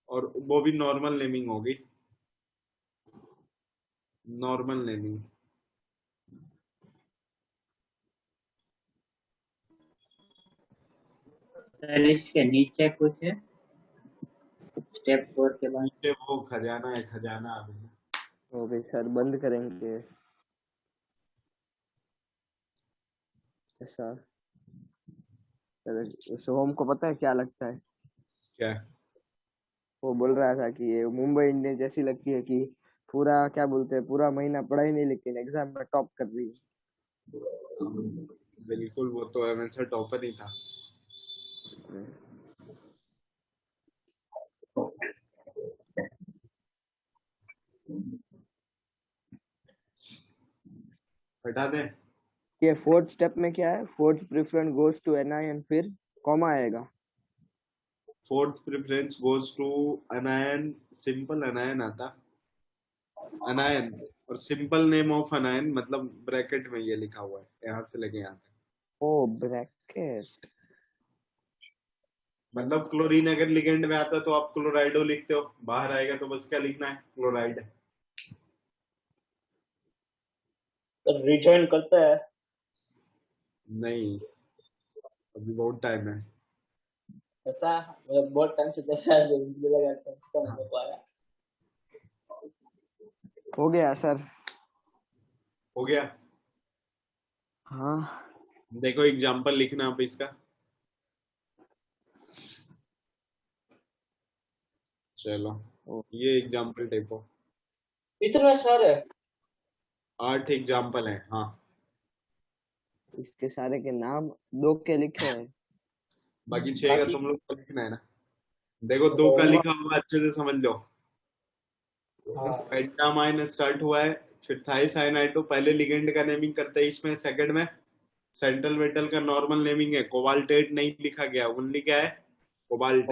और वो भी नॉर्मल नेमिंग होगी, नॉर्मल नेमिंग। सर इसके नीचे कुछ है स्टेप 4 के बाद? नीचे वो खजाना है, खजाना। अभी वो भी सर बंद करेंगे ऐसा। सोहम को पता है क्या लगता है? क्या? वो बोल रहा था कि ये मुंबई इंडियंस जैसी लगती है कि पूरा क्या बोलते हैं, पूरा महीना पढ़ाई नहीं लेकिन एग्जाम में टॉप कर रही है। बिल्कुल, वो तो एमएसआर टॉपर ही था। हटा दे। ये फोर्थ स्टेप में क्या है? Fourth preference goes to anion, फिर कॉमा आएगा। Fourth preference goes to anion, simple anion आता, अनायन और सिंपल नेम ऑफ अनायन, मतलब ब्रैकेट में ये लिखा हुआ है यहाँ से लेके यहाँ तक। ओ ब्रैकेट, मतलब क्लोरीन अगर लिगेंड में आता तो आप क्लोराइडो लिखते हो, बाहर आएगा तो बस क्या लिखना है, क्लोराइड। तो रिजॉइन करता है? नहीं, अभी बहुत टाइम है। ऐसा मतलब बहुत टाइम से चल रहा है, मुझे लगा खत्म हो पाया। हो गया सर। हो गया। हाँ देखो एग्जांपल लिखना आप इसका। चलो ये एग्जांपल टेपो। इतना सारे 8 एग्जांपल है। हाँ, इसके सारे के नाम 2 के लिखे हैं। बाकी 6 का तुम लोग को लिखना है ना। देखो 2 का लिखा हुआ अच्छे से समझ लो। पेंटामाइन स्टार्ट हुआ है, फिर थाइसाइनाइड, तो पहले लिगेंड का नेमिंग करते हैं इसमें, सेकंड में सेंट्रल मेटल का नॉर्मल नेमिंग है, कोबाल्टेट नहीं लिखा गया, ओनली क्या है, कोबाल्ट।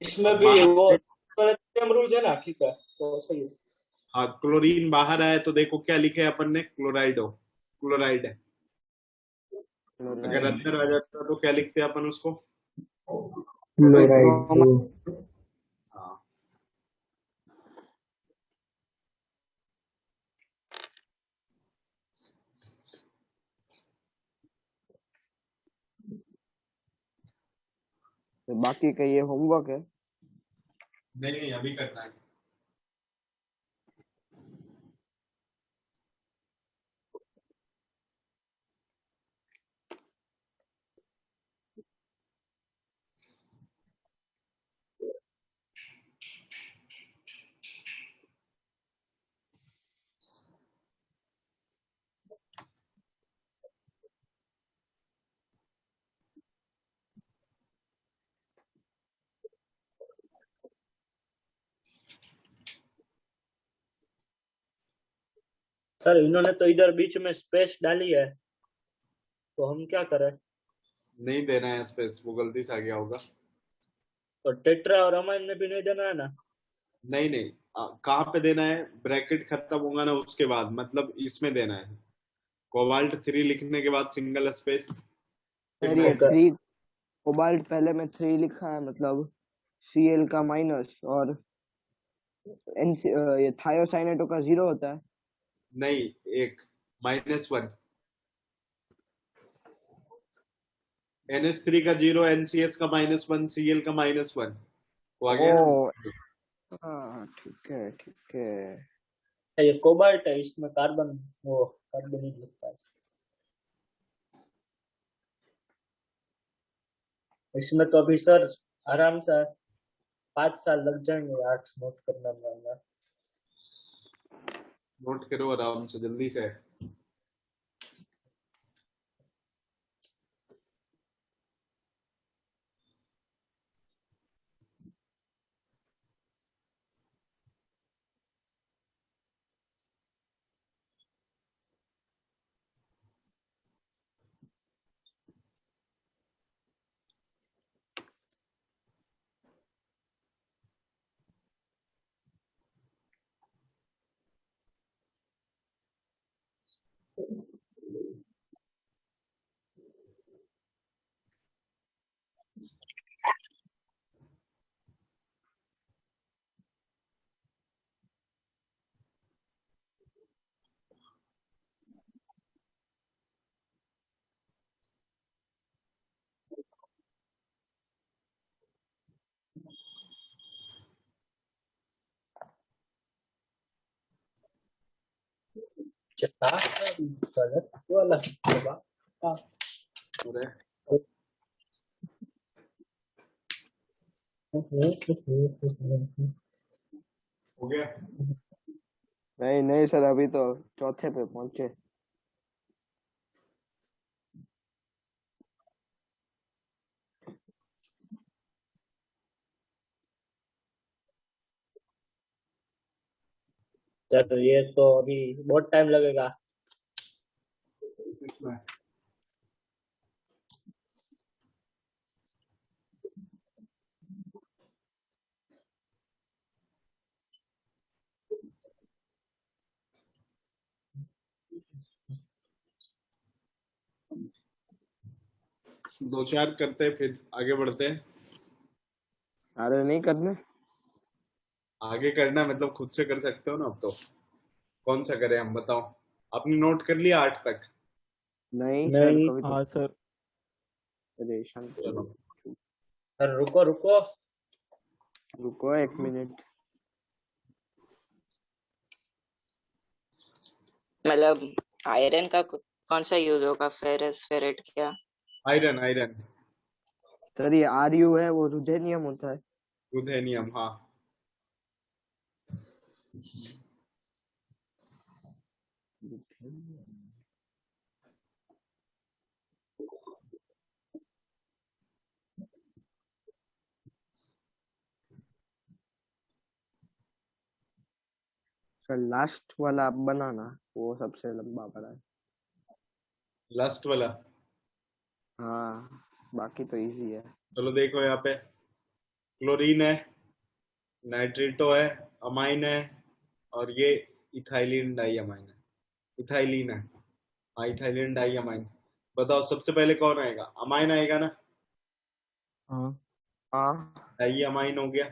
इसमें भी वो सेम रूल्स है ना? ठीक है, तो सही है। हाँ, क्लोरीन बाहर आया तो देखो क्या लिखे अपन ने, क्लोराइडो, क्लोराइड है। अगर अंदर आ जाता तो क्या लिखते अपन उसको, क्लोराइड। हाँ। तो बाकी का ये होमवर्क है। नहीं अभी करना है। सर इन्होंने तो इधर बीच में स्पेस डाली है, तो हम क्या करें? नहीं देना है स्पेस, वो गलती से आ गया होगा। और टेट्रा और अमाइन में भी नहीं देना है ना? नहीं नहीं, कहाँ पे देना है, ब्रैकेट खत्म होगा ना उसके बाद, मतलब इसमें देना है, कोबाल्ट 3 लिखने के बाद सिंगल स्पेस। सर ये 3 कोबाल्ट पहले में 3 लिखा है, मतलब Cl का माइनस, और ये थायोसाइनेटो का 0 होता है। नहीं, एक -1, NH3 का 0, NCS का -1, Cl का -1, वो आ गया ना। हाँ ठीक है ठीक है। ये कोबाल्ट है, इसमें कार्बन, वो कार्बन ही लिखता है। इसमें तो अभी सर आराम से 5 साल लग जाएंगे, 8 नोट करने में। नोट करो आराम से, जल्दी से। हो गया? नहीं नहीं सर, अभी तो चौथे पे पहुंचे। चलो ये तो अभी बहुत टाइम लगेगा। इसमें 2-4 करते हैं फिर आगे बढ़ते हैं। अरे नहीं करने। आगे करना मतलब खुद से कर सकते हो ना। अब तो कौन सा करें हम बताओ। आपने नोट कर लिया 8 तक? नहीं सर, नहीं कभी तो हाँ सर। अरे शांत चलो करो। सर रुको रुको। रुको 1 मिनट। मतलब आयरन का कौन सा यूज होगा, फेरस फेरेट क्या? आयरन आयरन सर ये RU है, वो रुथेनियम होता है। रुथेनियम हाँ। सर लास्ट वाला आप बनाना, वो सबसे लंबा पड़ा है। लास्ट वाला। हाँ बाकी तो इजी है। चलो देखो यहाँ पे क्लोरीन है, नाइट्रेटो है, अमाइन है और ये इथाइलिन डाइअमाइन है। इथाइलिन है हाँ, इथाइलिन डाइअमाइन। बताओ सबसे पहले कौन आएगा? अमाइन आएगा ना। हाँ हाँ डाइअमाइन हो गया।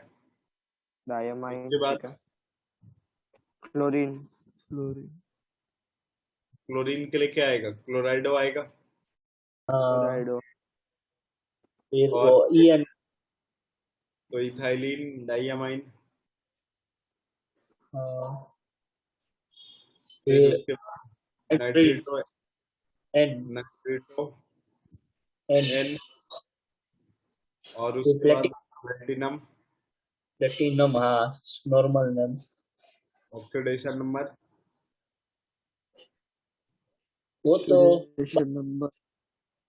डायमाइन उसके बाद ठीक है। क्लोरीन। क्लोरीन। क्लोरीन के लिए क्या आएगा? क्लोराइडो आएगा। क्लोराइडो। फिर वो और EN। तो इथाइलिन डाइअमाइन। फिर फिर उसके बाद नाइट्रेटो N नाइट्रेटो N एन और फिर उसके बाद प्लेटिनम प्लेटिनम हाँ नॉर्मल नेम। Oxidation number. वो तो ऑक्सीडेशन नंबर।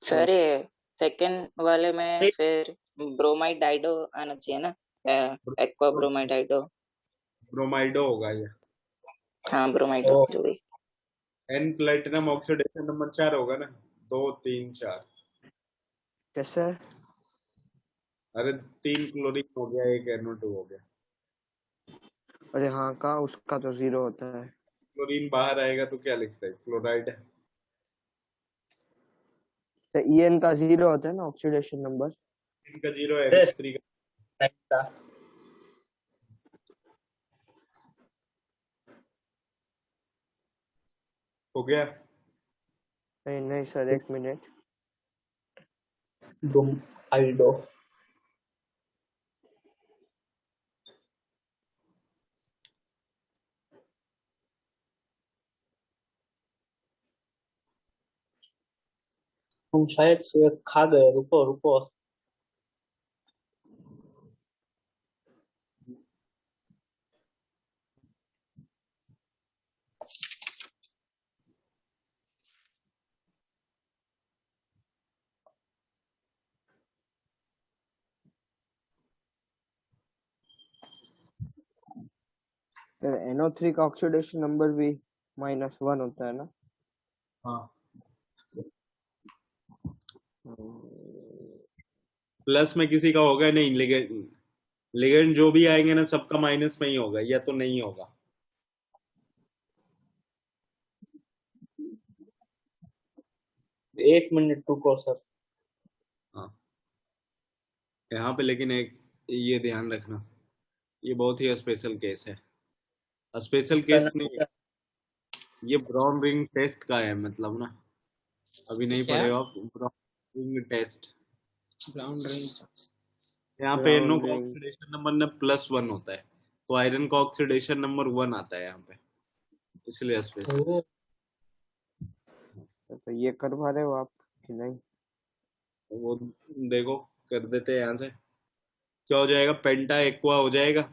सर ये सेकंड वाले में फिर ब्रोमाइड डाइडो आना चाहिए ना, एक्वा ब्रोमाइड डाइडो। ब्रोमाइडो होगा ये। हाँ ब्रोमाइडो ओ जो भी। एन प्लेटिनम ऑक्सीडेशन नंबर 4 होगा ना। 2 3 4। कैसे? अरे 3 क्लोरीन हो गया, 1 NO2 हो गया। अरे हाँ, कहाँ उसका तो 0 होता है। क्लोरीन बाहर आएगा तो क्या लिखता है? क्लोराइड है। तो EN का 0 होता है ना ऑक्सीडेशन नंबर। इनका 0 है, Yes. NO3 का। हो गया। नहीं नहीं सर, 1 मिनट। ब्रोमाइडो हम शायद से खा गए। रुको रुको। फिर NO3 का ऑक्सीडेशन नंबर भी -1 होता है ना। हाँ प्लस में किसी का होगा नहीं। लिगेंड लिगेंड जो भी आएंगे ना सबका माइनस में ही होगा, या तो नहीं होगा। एक मिनट रुको सर। हाँ यहाँ पे लेकिन एक ये ध्यान रखना, ये बहुत ही स्पेशल केस है। स्पेशल इसका केस नाम नहीं, क्या? ये ब्राउन रिंग टेस्ट का है मतलब ना। अभी नहीं क्या? पढ़े हो आप brown ring test. Brown ring. यहाँ पे NO ब्राउन का रिंग। ऑक्सीडेशन नंबर ना +1 होता है, तो आयरन का ऑक्सीडेशन नंबर 1 आता है यहाँ पे, इसलिए स्पेशल। ओ, तो ये करवा रहे हो आप कि नहीं? वो देखो कर देते हैं यहाँ से। क्या हो जाएगा? पेंटा एक्वा हो जाएगा।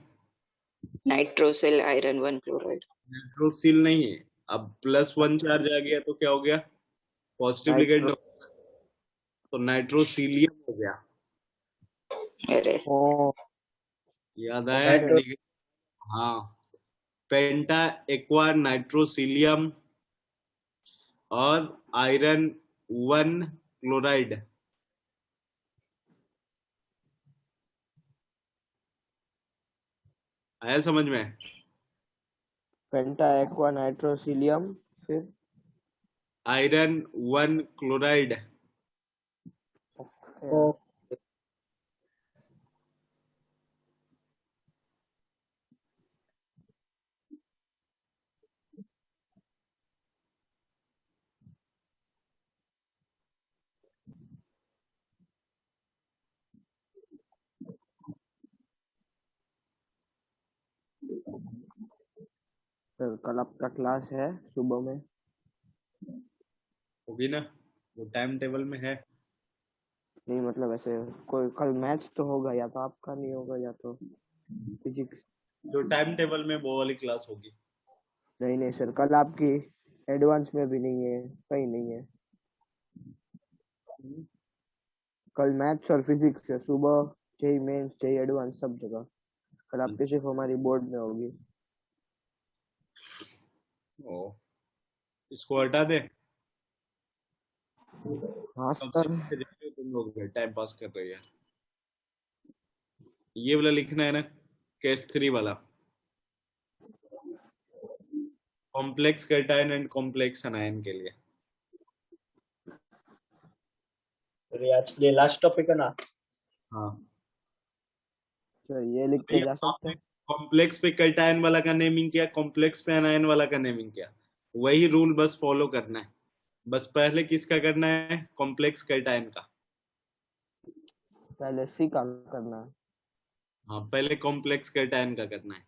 Nitrosyl iron 1 chloride. नाइट्रोसिल नहीं है। अब +1 चार्ज आ गया तो क्या हो गया? Positive ligand nitro. हो गया, तो नाइट्रोसिलियम हो गया। अरे ओ याद आया? नाइट्रो हाँ पेंटा एक्वा नाइट्रोसिलियम और आयरन 1 क्लोराइड। आया समझ में? पेंटा एक्वा नाइट्रोसिलियम, फिर आयरन 1 क्लोराइड। सर कल आपका क्लास है सुबह में? होगी ना, वो टाइम टेबल में है। नहीं मतलब ऐसे कोई कल मैच तो होगा, या तो आपका नहीं होगा या तो फिजिक्स। जो टाइम टेबल में वो वाली क्लास होगी। नहीं नहीं सर, कल आपकी एडवांस में भी नहीं है, कहीं नहीं है। कल मैथ्स और फिजिक्स है सुबह, जेई मेंस जेई एडवांस सब जगह। कल आपकी सिर्फ हमारी बोर्ड में होगी। ओ, इसको हटा दे। हाँ कब सर। से तुम लोग टाइम पास कर रहे हो यार। ये वाला लिखना है ना, केस 3 वाला, कॉम्प्लेक्स कैटायन एंड कॉम्प्लेक्स अनायन के लिए। अरे आज के लिए लास्ट टॉपिक है ना। हाँ सर ये लिख के जा सकते हैं। कॉम्प्लेक्स पे कैटायन वाला का नेमिंग किया, कॉम्प्लेक्स पे अनायन वाला का नेमिंग किया, वही रूल बस फॉलो करना है। बस पहले किसका करना है? कॉम्प्लेक्स कैटायन का। पहले सी का करना है। हाँ पहले कॉम्प्लेक्स कैटायन का करना है।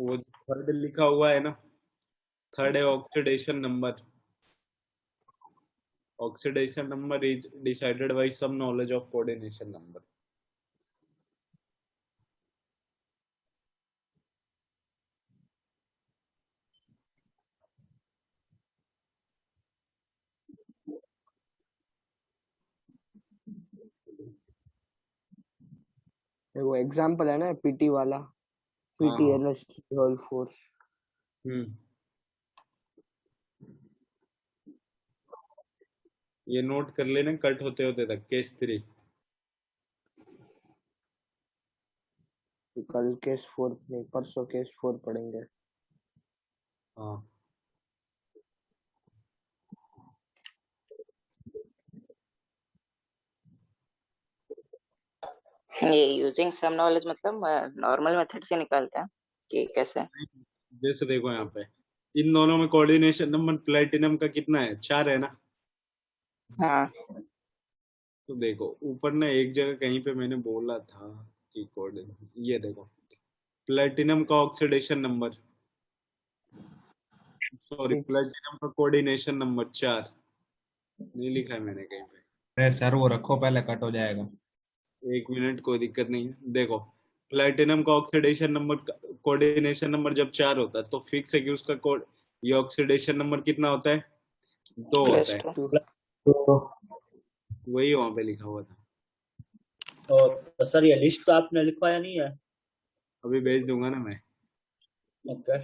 वो थर्ड लिखा हुआ है ना, थर्ड है oxidation number. Oxidation number is decided by some knowledge of coordination number. वो एग्जांपल है ना पीटी वाला, पीटी एलएस होल 4। ये नोट कर लेना कट होते होते तक, केस 3। कल केस 4 नहीं, परसों केस 4 पढ़ेंगे। हाँ ये यूजिंग सम नॉलेज मतलब नॉर्मल मेथड से निकालते हैं कि कैसे? जैसे देखो यहाँ पे इन दोनों में कोऑर्डिनेशन नंबर प्लेटिनम का कितना है? 4 है ना। हाँ तो देखो ऊपर ना एक जगह कहीं पे मैंने बोला था कि कोऑर्डिनेशन, ये देखो प्लेटिनम का ऑक्सीडेशन नंबर, सॉरी प्लेटिनम का कोऑर्डिनेशन नंबर 4 नहीं लिखा है मैंने कहीं पे। अरे सर वो रखो, पहले कट हो जाएगा। 1 मिनट, कोई दिक्कत नहीं है। देखो प्लेटिनम का ऑक्सीडेशन नंबर, कोऑर्डिनेशन नंबर जब 4 होता है तो फिक्स है कि उसका ये ऑक्सीडेशन नंबर कितना होता है? 2 होता है। वही वहां पे लिखा हुआ था। तो सर ये लिस्ट तो आपने लिखवाया नहीं है। अभी भेज दूंगा ना मैं। ओके।